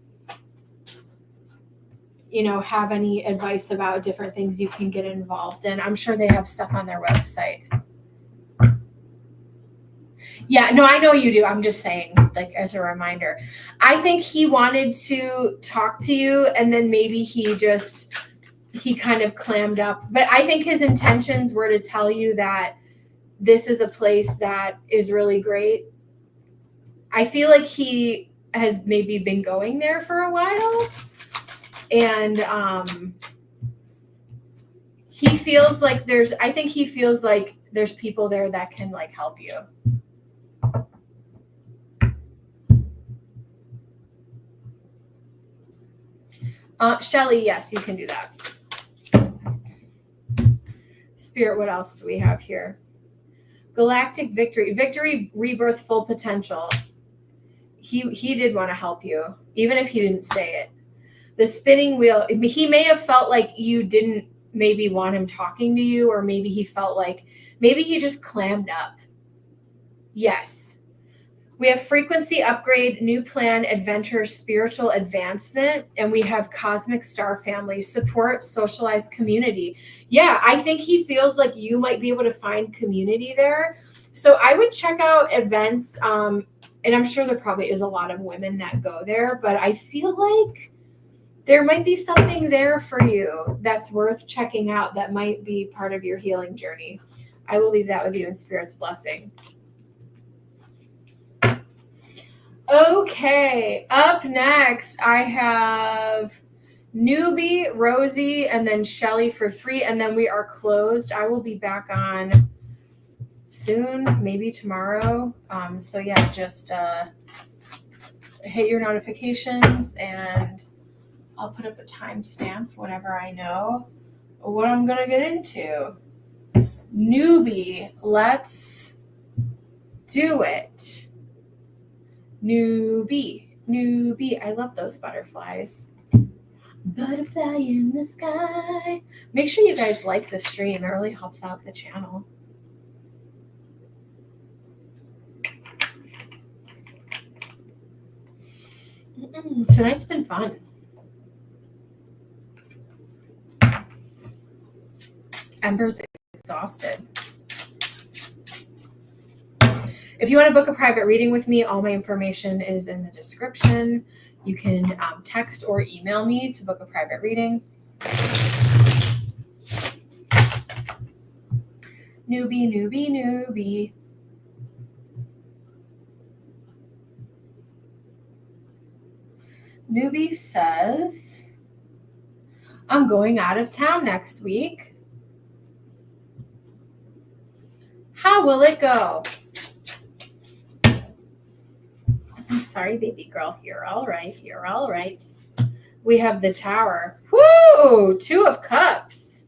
A: have any advice about different things you can get involved in. I'm sure they have stuff on their website. Yeah, no, I know you do. I'm just saying, like, as a reminder. I think he wanted to talk to you, and then maybe he kind of clammed up. But I think his intentions were to tell you that this is a place that is really great. I feel like he has maybe been going there for a while, and he feels like there's people there that can like help you. Shelly, yes, you can do that. Spirit, what else do we have here? Galactic victory, rebirth, full potential. He did want to help you, even if he didn't say it. The spinning wheel, he may have felt like you didn't maybe want him talking to you, or maybe he felt like maybe he just clammed up. Yes. We have frequency upgrade, new plan, adventure, spiritual advancement, and we have cosmic star family, support, socialized community. Yeah, I think he feels like you might be able to find community there. So I would check out events, and I'm sure there probably is a lot of women that go there, but I feel like there might be something there for you that's worth checking out that might be part of your healing journey. I will leave that with you in Spirit's blessing. Okay, up next, I have Newbie, Rosie, and then Shelly for 3, and then we are closed. I will be back on soon, maybe tomorrow. So yeah, just hit your notifications, and I'll put up a timestamp whenever I know what I'm gonna get into. Newbie, let's do it. Newbie. I love those butterflies. Butterfly in the sky. Make sure you guys like the stream. It really helps out the channel. Tonight's been fun. Ember's exhausted. If you want to book a private reading with me, all my information is in the description. You can text or email me to book a private reading. Newbie. Newbie says, I'm going out of town next week. How will it go? I'm sorry, baby girl. You're all right. We have the Tower. Woo! 2 of Cups.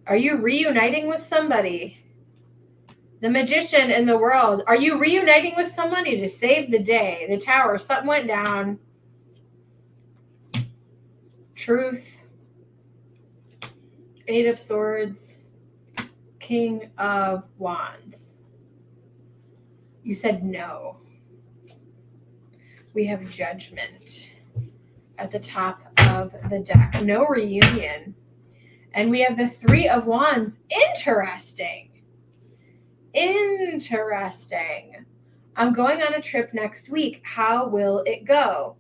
A: Are you reuniting with somebody? The Magician in the World. Are you reuniting with somebody to save the day? The Tower. Something went down. Truth. 8 of Swords. King of Wands. You said no. We have Judgment at the top of the deck. No reunion. And we have the 3 of Wands. Interesting. I'm going on a trip next week. How will it go?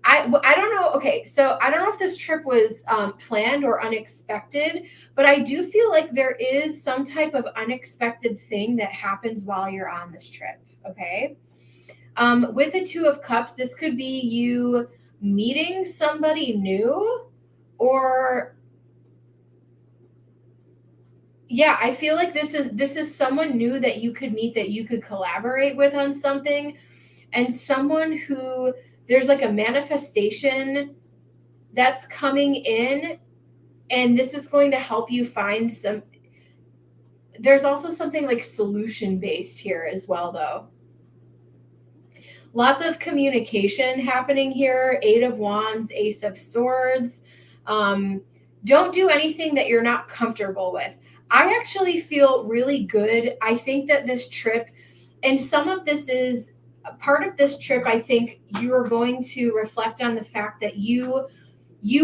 A: I don't know. Okay, so I don't know if this trip was planned or unexpected, but I do feel like there is some type of unexpected thing that happens while you're on this trip, okay? With the 2 of Cups, this could be you meeting somebody new, or yeah, I feel like this is someone new that you could meet, that you could collaborate with on something, and someone who there's like a manifestation that's coming in, and this is going to help you find there's also something like solution based here as well, though. Lots of communication happening here. 8 of Wands, Ace of Swords. Don't do anything that you're not comfortable with. I actually feel really good. I think that this trip, and some of this is part of this trip, I think you are going to reflect on the fact that you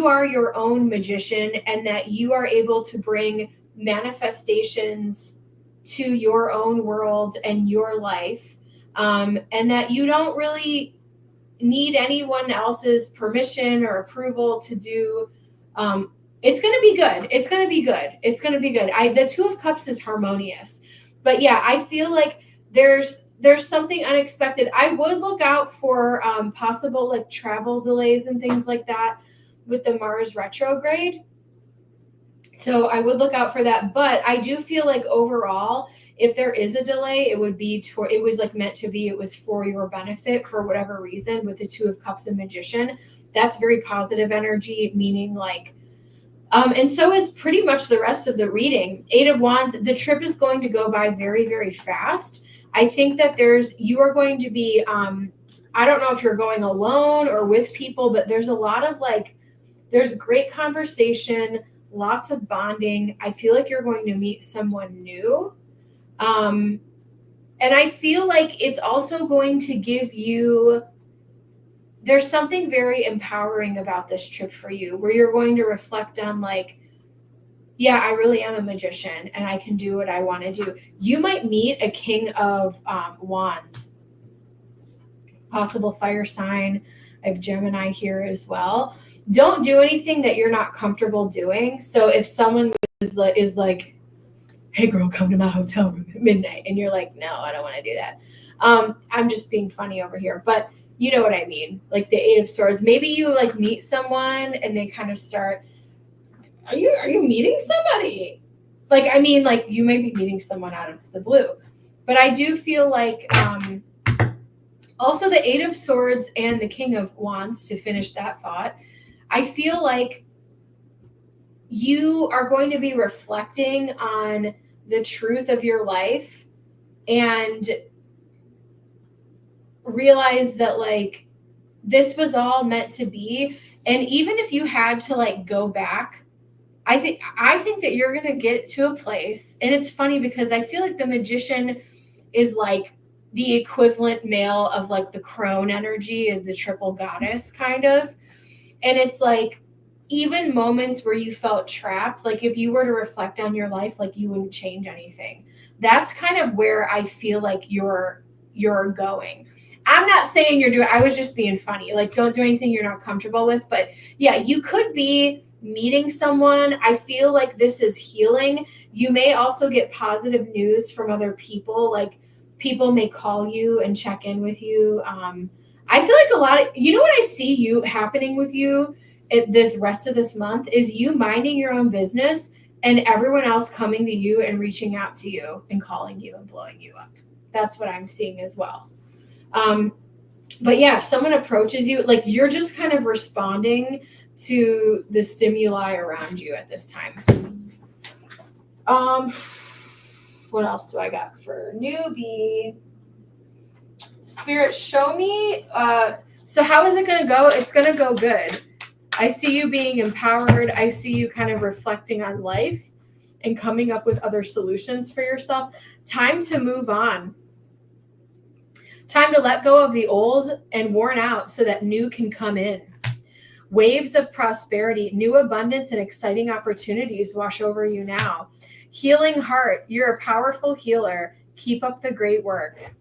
A: are your own magician and that you are able to bring manifestations to your own world and your life. And that you don't really need anyone else's permission or approval to do. It's going to be good. It's going to be good. It's going to be good. The Two of Cups is harmonious, but yeah, I feel like there's something unexpected. I would look out for possible like travel delays and things like that with the Mars retrograde. So I would look out for that. But I do feel like overall, if there is a delay, it would be it was like meant to be. It was for your benefit for whatever reason with the Two of Cups and Magician. That's very positive energy, meaning like, and so is pretty much the rest of the reading. 8 of Wands, the trip is going to go by very, very fast. I think that you are going to be, I don't know if you're going alone or with people, but there's a lot of like, there's great conversation, lots of bonding. I feel like you're going to meet someone new. And I feel like it's also going to give you, there's something very empowering about this trip for you where you're going to reflect on like, yeah, I really am a magician and I can do what I want to do. You might meet a King of Wands, possible fire sign. I have Gemini here as well. Don't do anything that you're not comfortable doing. So if someone is like, hey girl, come to my hotel room at midnight, and you're like, no, I don't want to do that. I'm just being funny over here, but you know what I mean? Like the 8 of Swords. Maybe you like meet someone and they kind of start, are you meeting somebody? Like, I mean, like you may be meeting someone out of the blue, but I do feel like, also the 8 of Swords and the King of Wands, to finish that thought, I feel like you are going to be reflecting on the truth of your life and realize that like this was all meant to be. And even if you had to like go back, I think that you're going to get to a place. And it's funny because I feel like the Magician is like the equivalent male of like the crone energy of the triple goddess kind of. And it's like, even moments where you felt trapped, like if you were to reflect on your life, like you wouldn't change anything. That's kind of where I feel like you're going. I'm not saying I was just being funny. Like, don't do anything you're not comfortable with. But yeah, you could be meeting someone. I feel like this is healing. You may also get positive news from other people. Like people may call you and check in with you. I feel like you know what I see you happening with you this rest of this month is you minding your own business and everyone else coming to you and reaching out to you and calling you and blowing you up. That's what I'm seeing as well. But yeah, if someone approaches you, like you're just kind of responding to the stimuli around you at this time. What else do I got for newbie? Spirit, show me. So how is it going to go? It's going to go good. I see you being empowered. I see you kind of reflecting on life and coming up with other solutions for yourself. Time to move on. Time to let go of the old and worn out so that new can come in. Waves of prosperity, new abundance, and exciting opportunities wash over you now. Healing heart, you're a powerful healer. Keep up the great work.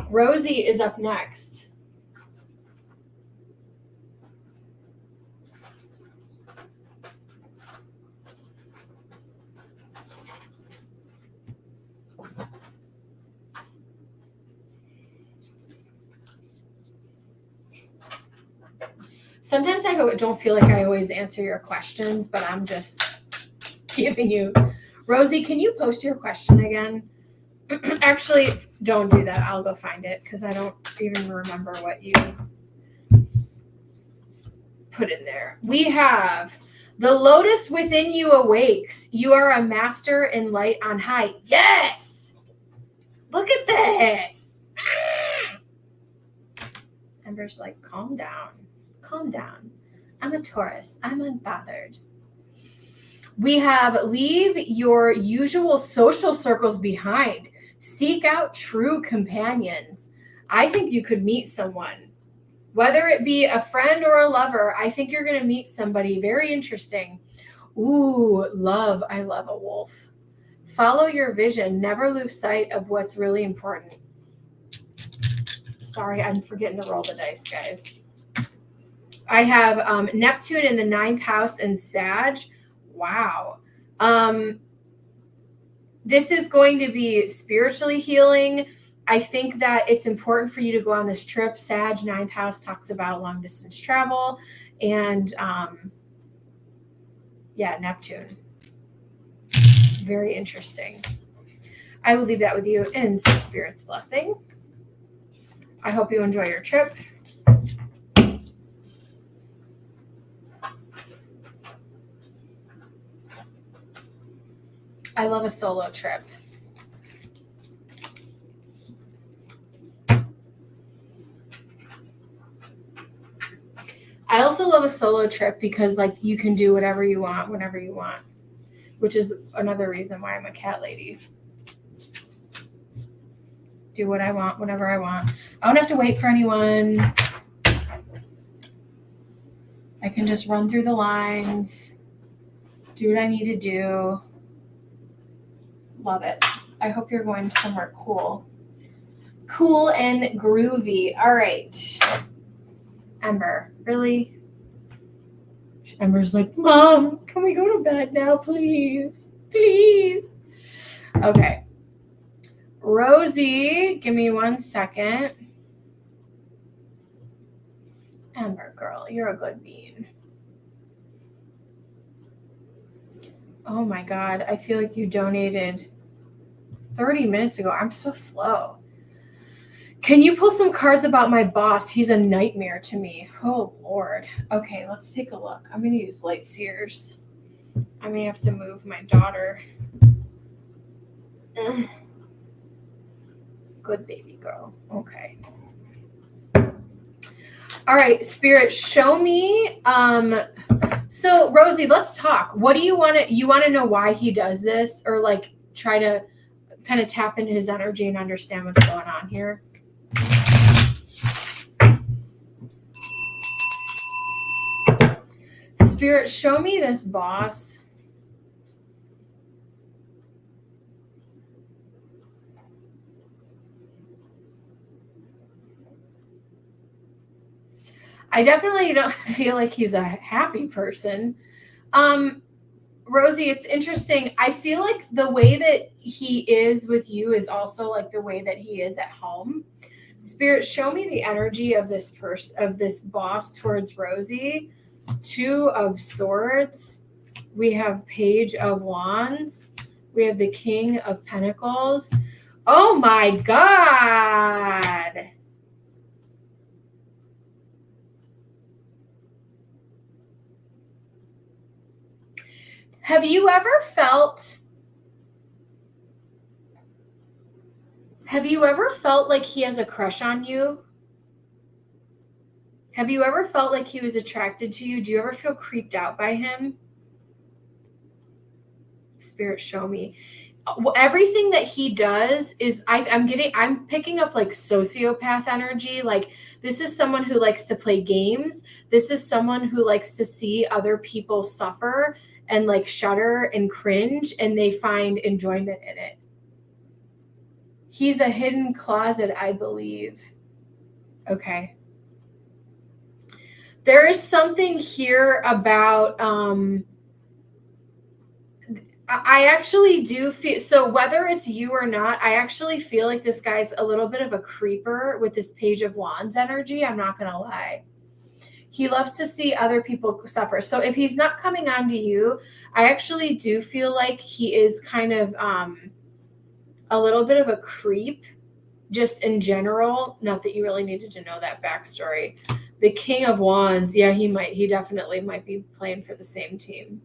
A: Rosie is up next. Sometimes I don't feel like I always answer your questions, but I'm just giving you. Rosie, can you post your question again? Actually, don't do that. I'll go find it because I don't even remember what you put in there. We have The lotus within you awakes. You are a master in light on high. Yes! Look at this. Ember's like, calm down. Calm down. I'm a Taurus. I'm unbothered. We have leave your usual social circles behind. Seek out true companions. I think you could meet someone. Whether it be a friend or a lover, I think you're going to meet somebody very interesting. Ooh, love. I love a wolf. Follow your vision. Never lose sight of what's really important. Sorry, I'm forgetting to roll the dice, guys. I have Neptune in the 9th house and Sag. Wow. This is going to be spiritually healing. I think that it's important for you to go on this trip. Sag, 9th house, talks about long distance travel. And Neptune. Very interesting. I will leave that with you in Spirit's blessing. I hope you enjoy your trip. I love a solo trip. I also love a solo trip because like you can do whatever you want whenever you want, which is another reason why I'm a cat lady. Do what I want whenever I want. I don't have to wait for anyone. I can just run through the lines, do what I need to do. Love it. I hope you're going somewhere cool. Cool and groovy. All right. Ember, really? Ember's like, Mom, can we go to bed now, please? Please. Okay. Rosie, give me 1 second. Ember, girl, you're a good bean. Oh my God, I feel like you donated 30 minutes ago. I'm so slow. Can you pull some cards about my boss? He's a nightmare to me. Oh, Lord. Okay, let's take a look. I'm going to use light seers. I may have to move my daughter. Ugh. Good baby girl. Okay. All right, Spirit, show me. So Rosie, let's talk. What do you want to know why he does this, or like try to kind of tap into his energy and understand what's going on here? Spirit, show me this boss. I definitely don't feel like he's a happy person. Rosie, it's interesting. I feel like the way that he is with you is also like the way that he is at home. Spirit, show me the energy of this boss towards Rosie. 2 of Swords. We have Page of Wands. We have the King of Pentacles. Oh my God. Have you ever felt like he has a crush on you? Have you ever felt like he was attracted to you? Do you ever feel creeped out by him? Spirit, show me. Everything that he does is I'm picking up like sociopath energy. Like this is someone who likes to play games. This is someone who likes to see other people suffer and like shudder and cringe, and they find enjoyment in it. He's a hidden closet, I believe. Okay. There is something here about, I actually do feel, so whether it's you or not, I actually feel like this guy's a little bit of a creeper with this Page of Wands energy. I'm not going to lie. He loves to see other people suffer. So if he's not coming on to you, I actually do feel like he is kind of a little bit of a creep just in general. Not that you really needed to know that backstory. The King of Wands. Yeah, he definitely might be playing for the same team.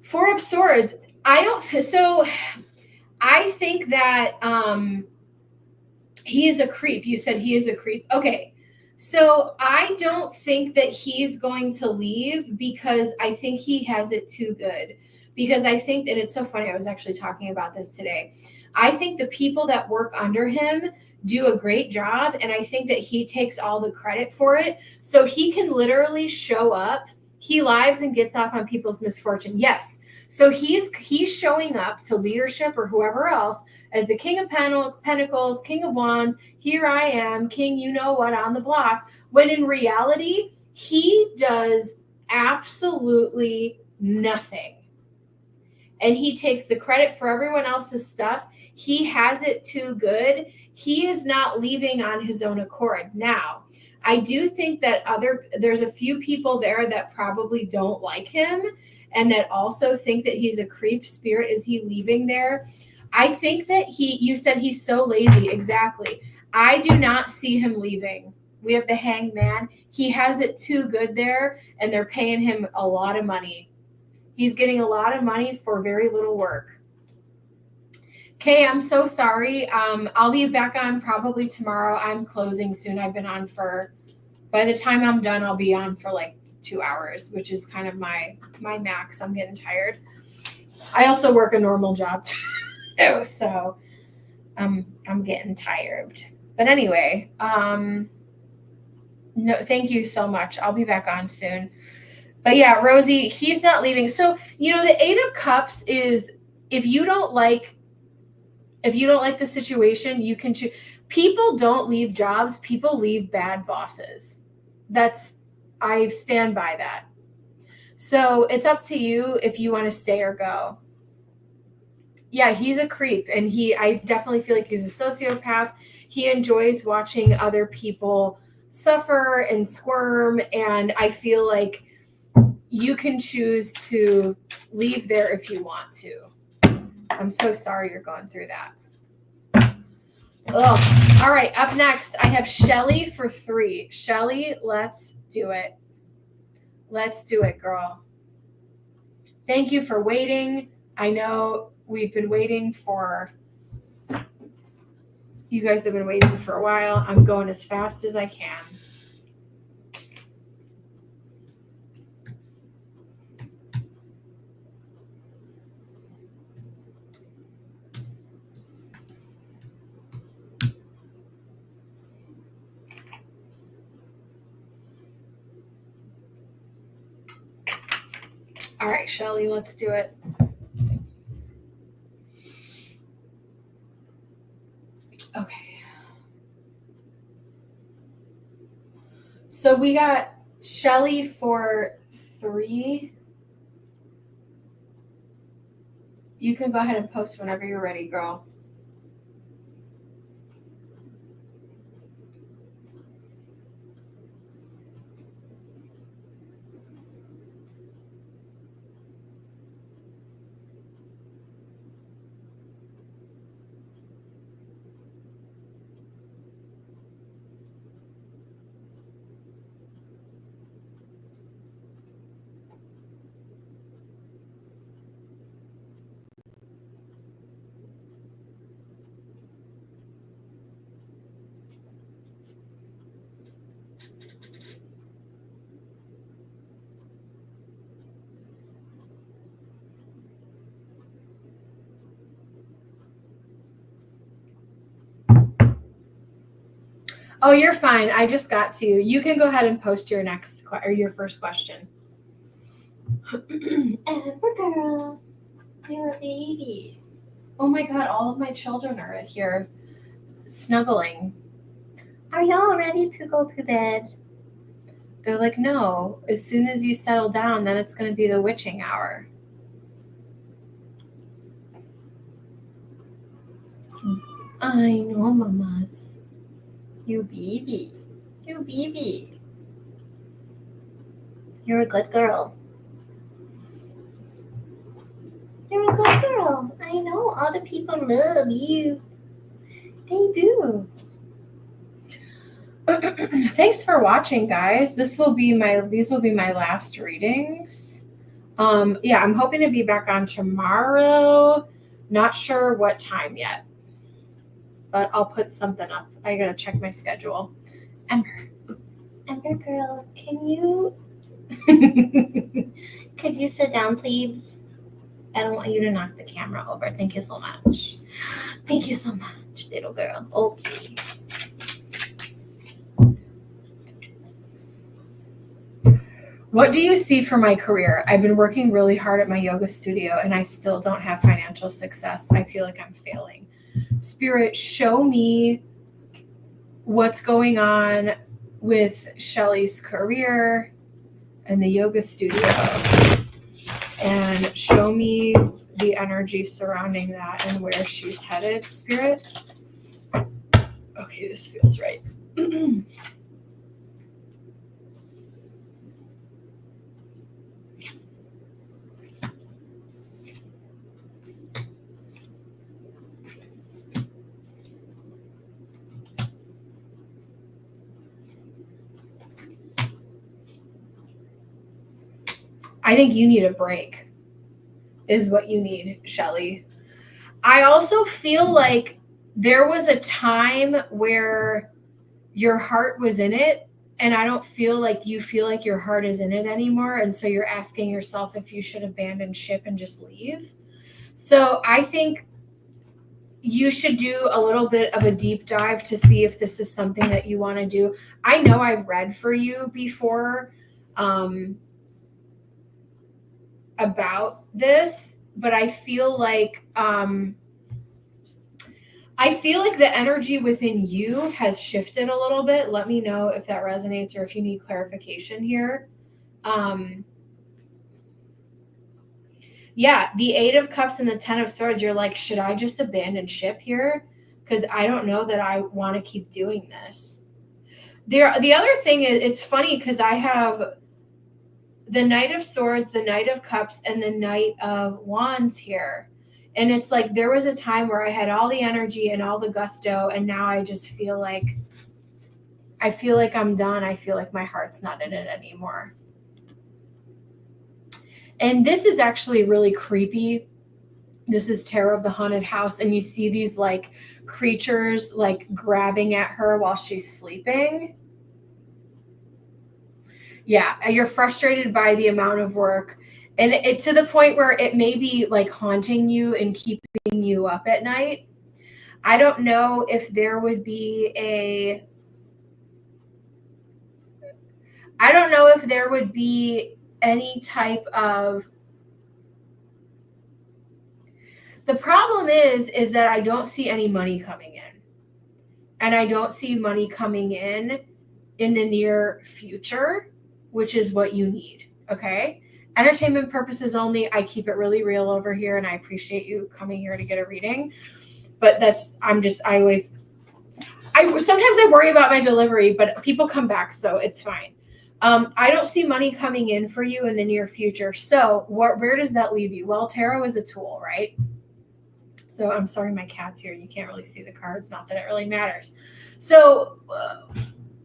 A: Four of Swords. So I think that he is a creep. You said he is a creep. Okay. So I don't think that he's going to leave because I think he has it too good. Because I think that it's so funny. I was actually talking about this today. I think the people that work under him do a great job. And I think that he takes all the credit for it. So he can literally show up. He lives and gets off on people's misfortune. Yes. So he's showing up to leadership or whoever else as the King of Pentacles, King of Wands. Here I am, King, you know what, on the block. When in reality, he does absolutely nothing. And he takes the credit for everyone else's stuff. He has it too good. He is not leaving on his own accord. Now, I do think that there's a few people there that probably don't like him and that also think that he's a creep spirit. Is he leaving there? I think that you said he's so lazy. Exactly. I do not see him leaving. We have the Hanged Man. He has it too good there, and they're paying him a lot of money. He's getting a lot of money for very little work. Okay, I'm so sorry. I'll be back on probably tomorrow. I'm closing soon. I've been on by the time I'm done, I'll be on for like 2 hours, which is kind of my max. I'm getting tired. I also work a normal job too, so I'm getting tired. But anyway, no, thank you so much. I'll be back on soon. But yeah, Rosie, he's not leaving. So, the Eight of Cups is if you don't like the situation, you can choose. People don't leave jobs. People leave bad bosses. I stand by that. So it's up to you if you want to stay or go. Yeah, he's a creep. And I definitely feel like he's a sociopath. He enjoys watching other people suffer and squirm. And I feel like you can choose to leave there if you want to. I'm so sorry you're going through that. Ugh. All right, up next, I have Shelly for 3. Shelly, let's do it. Let's do it, girl. Thank you for waiting. I know we've been waiting for... You guys have been waiting for a while. I'm going as fast as I can. All right, Shelly, let's do it. Okay. So we got Shelly for 3. You can go ahead and post whenever you're ready, girl. Oh, you're fine. I just got to you. You can go ahead and post your your first question.
B: Amber girl, you're a baby.
A: Oh my God, all of my children are here snuggling.
B: Are y'all ready to go to bed?
A: They're like, no, as soon as you settle down, then it's going to be the witching hour. I know, mamas.
B: You baby. You baby. You're a good girl. You're a good girl. I know all the people love you. They do.
A: Thanks for watching, guys. These will be my last readings. Yeah, I'm hoping to be back on tomorrow. Not sure what time yet, but I'll put something up. I gotta check my schedule. Ember
B: girl, can you could you sit down, please?
A: I don't want you to knock the camera over. Thank you so much.
B: Thank you so much, little girl. Okay.
A: What do you see for my career? I've been working really hard at my yoga studio and I still don't have financial success. I feel like I'm failing. Spirit, show me what's going on with Shelly's career and the yoga studio, and show me the energy surrounding that and where she's headed, Spirit. Okay, this feels right. I think you need a break, is what you need, Shelly. I also feel like there was a time where your heart was in it, and I don't feel like you feel like your heart is in it anymore. And so you're asking yourself if you should abandon ship and just leave. So I think you should do a little bit of a deep dive to see if this is something that you want to do. I know I've read for you before about this, but I feel like the energy within you has shifted a little bit. Let me know if that resonates or if you need clarification here. Yeah, the 8 of Cups and the 10 of Swords, you're like, should I just abandon ship here? Because I don't know that I want to keep doing this. The other thing is, it's funny because I have the Knight of Swords, the Knight of Cups, and the Knight of Wands here. And it's like there was a time where I had all the energy and all the gusto, and now I just feel like I'm done. I feel like my heart's not in it anymore. And this is actually really creepy. This is Tarot of the Haunted House, and you see these like creatures like grabbing at her while she's sleeping. Yeah, you're frustrated by the amount of work, and it to the point where it may be like haunting you and keeping you up at night. I don't know if there would be any type of. The problem is that I don't see any money coming in, and I don't see money coming in the near future, which is what you need. Okay. Entertainment purposes only. I keep it really real over here, and I appreciate you coming here to get a reading. But sometimes I worry about my delivery, but people come back, so it's fine. I don't see money coming in for you in the near future. So where does that leave you? Well, tarot is a tool, right? So I'm sorry, my cat's here. You can't really see the cards. Not that it really matters. So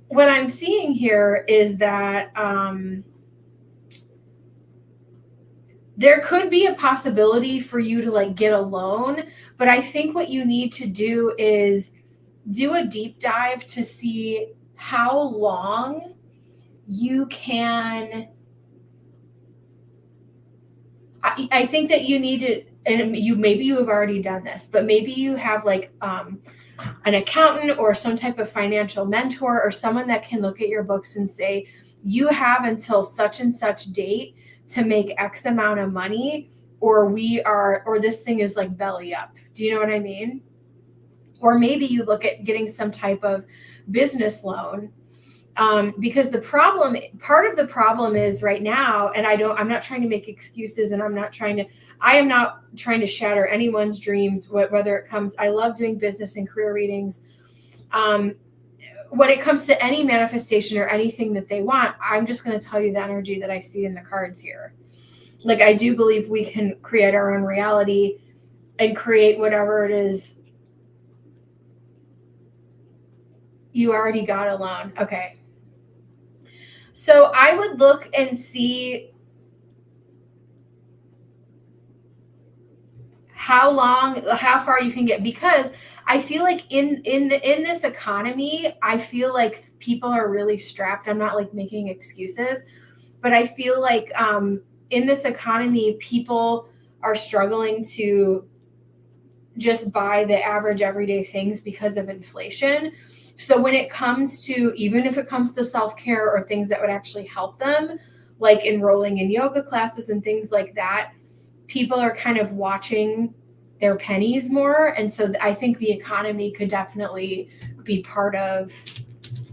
A: what I'm seeing here is that there could be a possibility for you to like get a loan, but I think what you need to do is do a deep dive to see how long you can. I think that you need to, and maybe you have already done this, but maybe you have like an accountant or some type of financial mentor or someone that can look at your books and say, you have until such and such date to make X amount of money, or this thing is like belly up. Do you know what I mean? Or maybe you look at getting some type of business loan. Because part of the problem is right now, and I'm not trying to make excuses, and I am not trying to shatter anyone's dreams, whether it comes, I love doing business and career readings. when it comes to any manifestation or anything that they want, I'm just going to tell you the energy that I see in the cards here. Like, I do believe we can create our own reality and create whatever it is. You already got a loan. Okay. So I would look and see how far you can get, because I feel like in this economy, I feel like people are really strapped. I'm not like making excuses, but I feel like in this economy, people are struggling to just buy the average everyday things because of inflation. So when it comes to, even if it comes to self-care or things that would actually help them, like enrolling in yoga classes and things like that, people are kind of watching their pennies more. And so I think the economy could definitely be part of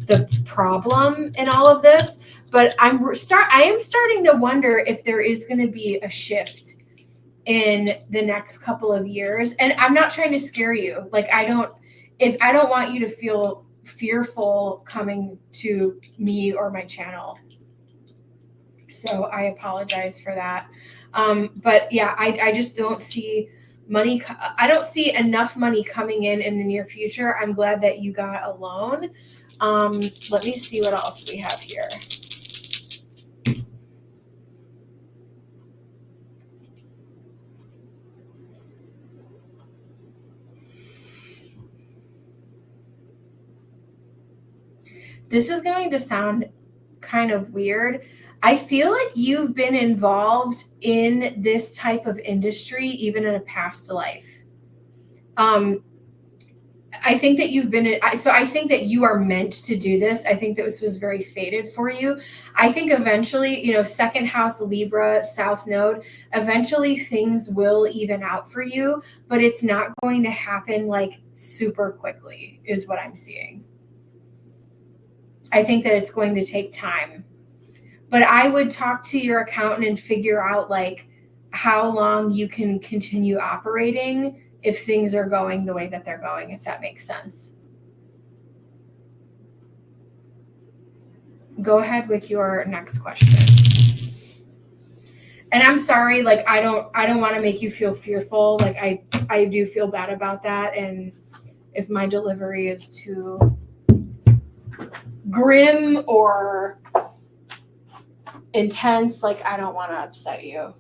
A: the problem in all of this. But I am starting to wonder if there is going to be a shift in the next couple of years. And I'm not trying to scare you. Like, I don't want you to feel fearful coming to me or my channel. So I apologize for that. But yeah, I just don't see money. I don't see enough money coming in the near future. I'm glad that you got a loan. Let me see what else we have here. This is going to sound kind of weird. I feel like you've been involved in this type of industry even in a past life. I think that you've been, so I think that you are meant to do this. I think that this was very fated for you. I think eventually, second house, Libra, South Node, eventually things will even out for you, but it's not going to happen like super quickly is what I'm seeing. I think that it's going to take time. But I would talk to your accountant and figure out like how long you can continue operating if things are going the way that they're going, if that makes sense. Go ahead with your next question. And I'm sorry, like I don't want to make you feel fearful. Like I do feel bad about that. And if my delivery is too grim or intense, like I don't want to upset you.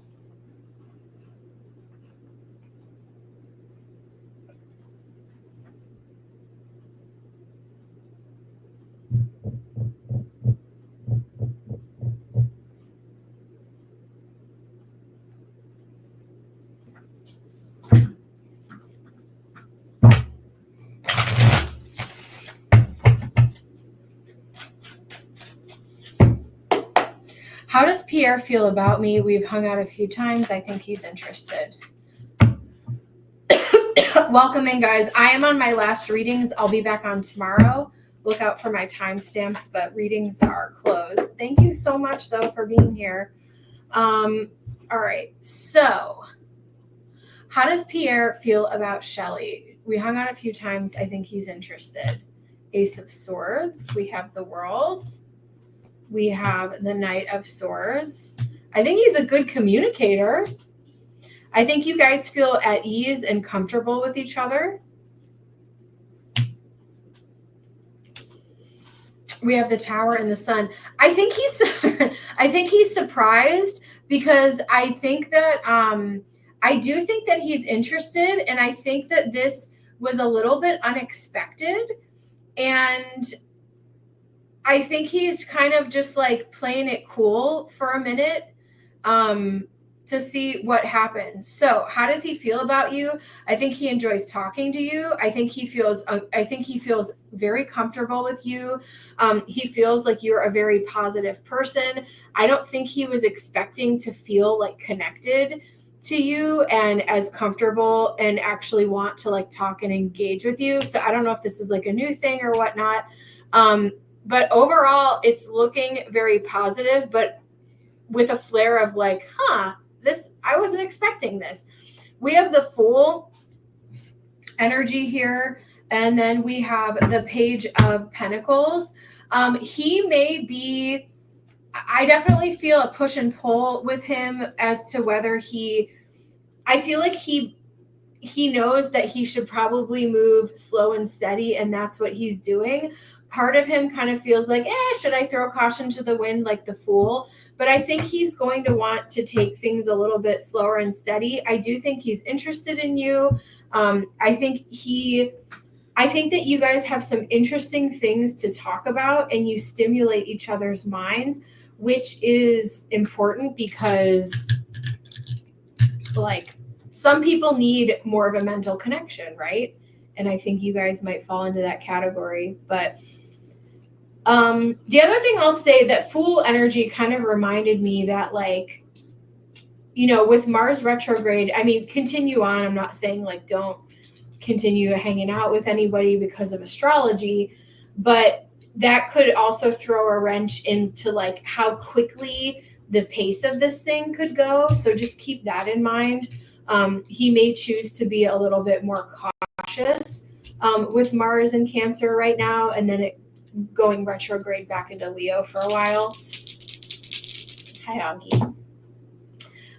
A: How does Pierre feel about me? We've hung out a few times. I think he's interested. Welcome in, guys. I am on my last readings. I'll be back on tomorrow. Look out for my timestamps, but readings are closed. Thank you so much, though, for being here. All right. So how does Pierre feel about Shelley? We hung out a few times. I think he's interested. Ace of Swords. We have the World. We have the Knight of Swords. I think he's a good communicator. I think you guys feel at ease and comfortable with each other. We have the Tower and the Sun. I think he's surprised because I think that I do think that he's interested, and I think that this was a little bit unexpected, and I think he's kind of just like playing it cool for a minute to see what happens. So how does he feel about you? I think he enjoys talking to you. I think he feels very comfortable with you. He feels like you're a very positive person. I don't think he was expecting to feel like connected to you and as comfortable and actually want to like talk and engage with you. So I don't know if this is like a new thing or whatnot. But overall, it's looking very positive, but with a flair of like, I wasn't expecting this. We have the Fool energy here. And then we have the Page of Pentacles. He may be, I definitely feel a push and pull with him as to whether I feel like he knows that he should probably move slow and steady, and that's what he's doing. Part of him kind of feels like, should I throw caution to the wind like the Fool? But I think he's going to want to take things a little bit slower and steady. I do think he's interested in you. I think that you guys have some interesting things to talk about, and you stimulate each other's minds, which is important because, like, some people need more of a mental connection, right? And I think you guys might fall into that category. But the other thing I'll say, that Fool energy kind of reminded me that, like, with Mars retrograde, I mean, continue on. I'm not saying, like, don't continue hanging out with anybody because of astrology, but that could also throw a wrench into, like, how quickly the pace of this thing could go. So just keep that in mind. He may choose to be a little bit more cautious with Mars in Cancer right now, and then it going retrograde back into Leo for a while. Hi, Augie.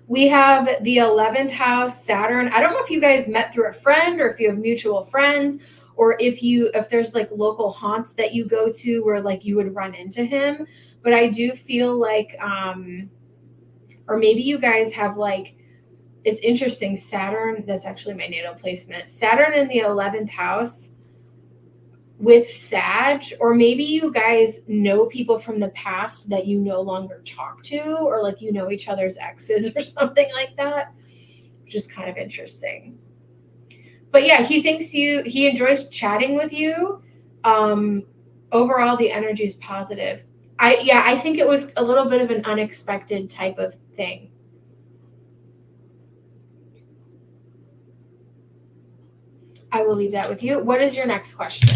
A: We have the 11th house, Saturn. I don't know if you guys met through a friend or if you have mutual friends, or if there's like local haunts that you go to where like you would run into him. But I do feel like, or maybe you guys have, like, it's interesting. Saturn, that's actually my natal placement. Saturn in the 11th house with Sag, or maybe you guys know people from the past that you no longer talk to, or like each other's exes or something like that, which is kind of interesting. But yeah, he enjoys chatting with you. Overall, the energy is positive. I think it was a little bit of an unexpected type of thing. I will leave that with you. What is your next question?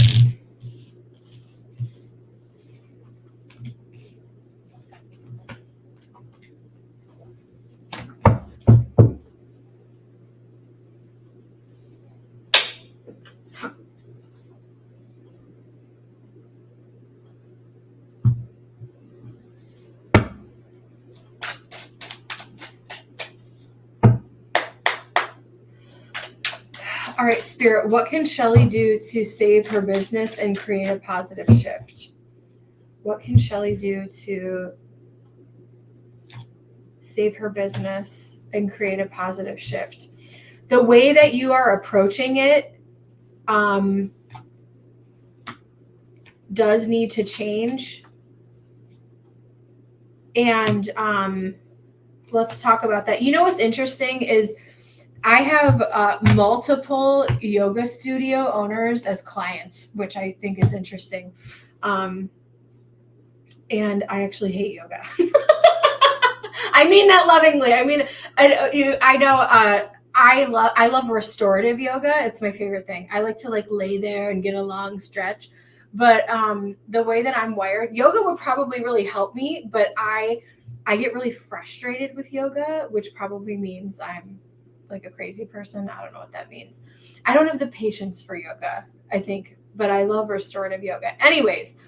A: All right, Spirit, what can Shelly do to save her business and create a positive shift? What can Shelly do to save her business and create a positive shift? The way that you are approaching it does need to change. And let's talk about that. What's interesting is I have multiple yoga studio owners as clients, which I think is interesting. And I actually hate yoga. I mean that lovingly. I mean, I know I love restorative yoga. It's my favorite thing. I like to like lay there and get a long stretch. But the way that I'm wired, yoga would probably really help me. But I get really frustrated with yoga, which probably means I'm like a crazy person. I don't know what that means. I don't have the patience for yoga, I think, but I love restorative yoga. Anyways,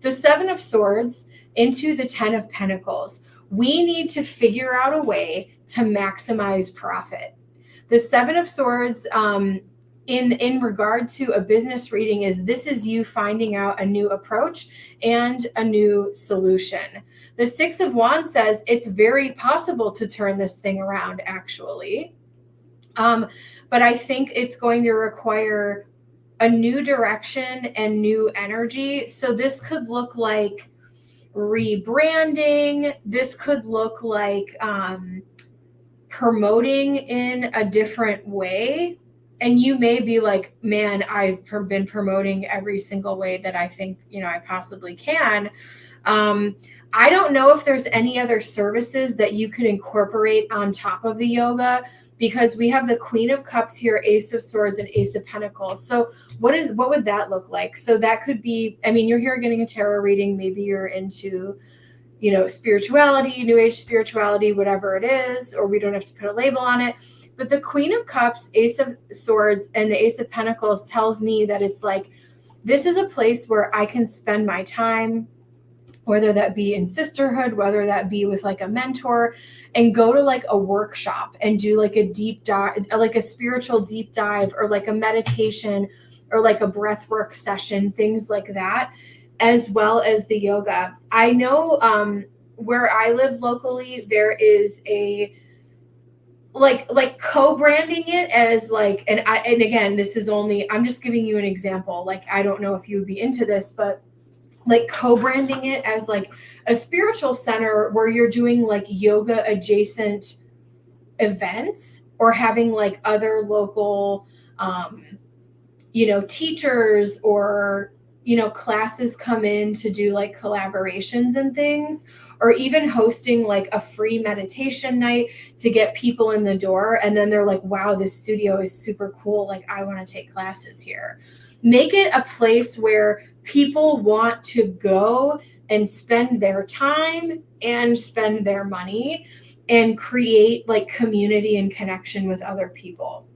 A: the 7 of Swords into the 10 of Pentacles. We need to figure out a way to maximize profit. The 7 of Swords in regard to a business reading this is you finding out a new approach and a new solution. The 6 of Wands says it's very possible to turn this thing around, actually. But I think it's going to require a new direction and new energy. So this could look like rebranding. This could look like promoting in a different way. And you may be like, man, I've been promoting every single way that I think, I possibly can. I don't know if there's any other services that you could incorporate on top of the yoga, because we have the Queen of Cups here, Ace of Swords, and Ace of Pentacles. So what would that look like? So that could be, you're here getting a tarot reading. Maybe you're into, spirituality, new age spirituality, whatever it is, or we don't have to put a label on it. But the Queen of Cups, Ace of Swords, and the Ace of Pentacles tells me that it's like, this is a place where I can spend my time, whether that be in sisterhood, whether that be with like a mentor, and go to like a workshop and do like a deep dive, like a spiritual deep dive, or like a meditation, or like a breath work session, things like that, as well as the yoga. I know where I live locally, there is a like co-branding it as like, and again, this is only, I'm just giving you an example. Like, I don't know if you would be into this, but like co-branding it as like a spiritual center where you're doing like yoga adjacent events, or having like other local teachers, or classes come in to do like collaborations and things, or even hosting like a free meditation night to get people in the door, and then they're like, wow, this studio is super cool, like I want to take classes here. Make it a place where people want to go and spend their time and spend their money, and create like community and connection with other people.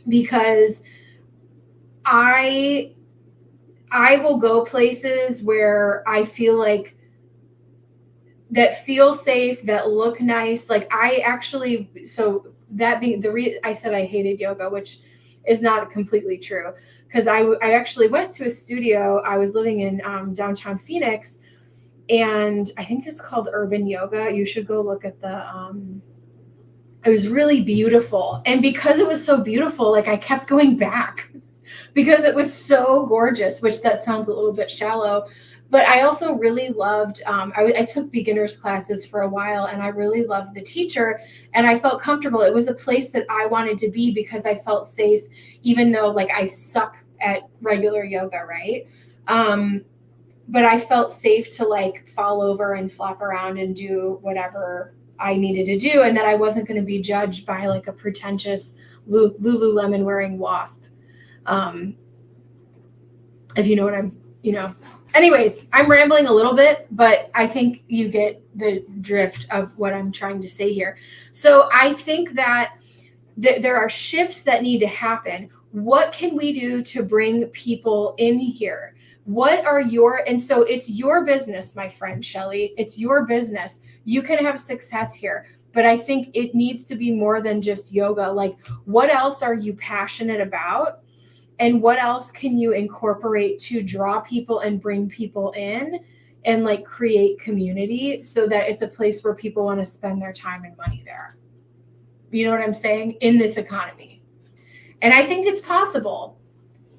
A: Because I will go places where I feel like that feel safe, that look nice. Like I actually, so that being I said I hated yoga, which is not completely true, because I actually went to a studio. I was living in downtown Phoenix, and I think it's called Urban Yoga. You should go look at it was really beautiful. And because it was so beautiful, like I kept going back because it was so gorgeous, which that sounds a little bit shallow. But I also really loved, I took beginners classes for a while, and I really loved the teacher, and I felt comfortable. It was a place that I wanted to be because I felt safe, even though like I suck at regular yoga, right? But I felt safe to like fall over and flop around and do whatever I needed to do, and that I wasn't going to be judged by like a pretentious Lululemon wearing wasp. If you know what anyways, I'm rambling a little bit, but I think you get the drift of what I'm trying to say here. So I think that there are shifts that need to happen. What can we do to bring people in here? And so it's your business, my friend Shelly. It's your business. You can have success here. But I think it needs to be more than just yoga. Like, what else are you passionate about? And what else can you incorporate to draw people and bring people in, and like create community, so that it's a place where people want to spend their time and money there? You know what I'm saying? In this economy. And I think it's possible.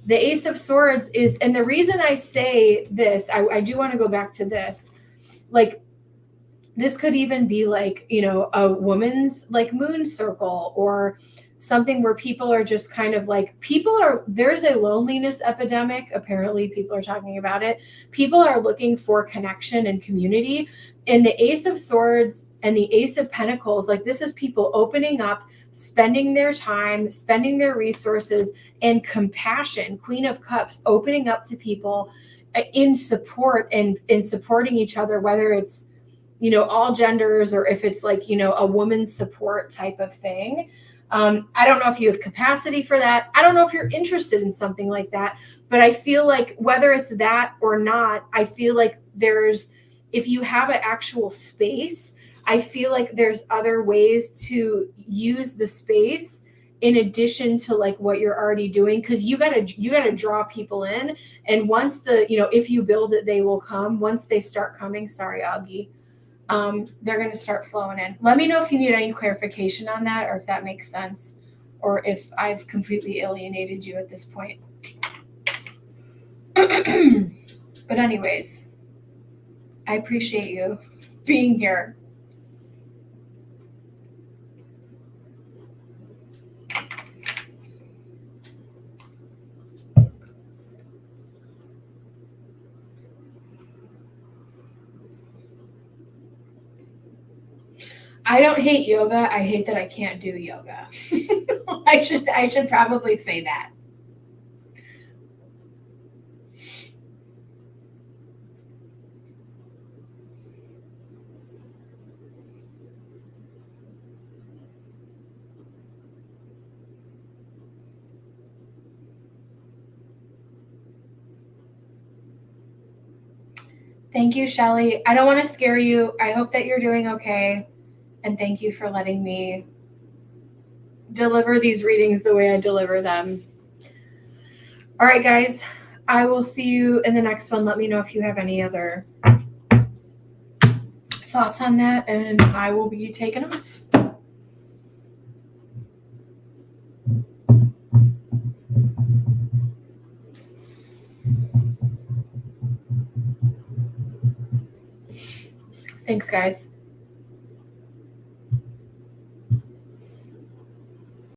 A: The Ace of Swords is, and the reason I say this, I do want to go back to this. Like, this could even be like, a woman's like moon circle, or something where people are just kind of like, there's a loneliness epidemic. Apparently people are talking about it. People are looking for connection and community. And the Ace of Swords and the Ace of Pentacles, like this is people opening up, spending their time, spending their resources, and compassion. Queen of Cups, opening up to people in support and in supporting each other, whether it's, all genders, or if it's like, a woman's support type of thing. I don't know if you have capacity for that. I don't know if you're interested in something like that, but I feel like whether it's that or not, I feel like if you have an actual space, I feel like there's other ways to use the space in addition to like what you're already doing. Cause you gotta draw people in. And once if you build it, they will come. Once they start coming, sorry, Augie, they're going to start flowing in. Let me know if you need any clarification on that, or if that makes sense, or if I've completely alienated you at this point. But anyways, I appreciate you being here. I don't hate yoga. I hate that I can't do yoga. I should probably say that. Thank you, Shelly. I don't want to scare you. I hope that you're doing okay. And thank you for letting me deliver these readings the way I deliver them. All right, guys. I will see you in the next one. Let me know if you have any other thoughts on that, and I will be taking off. Thanks, guys.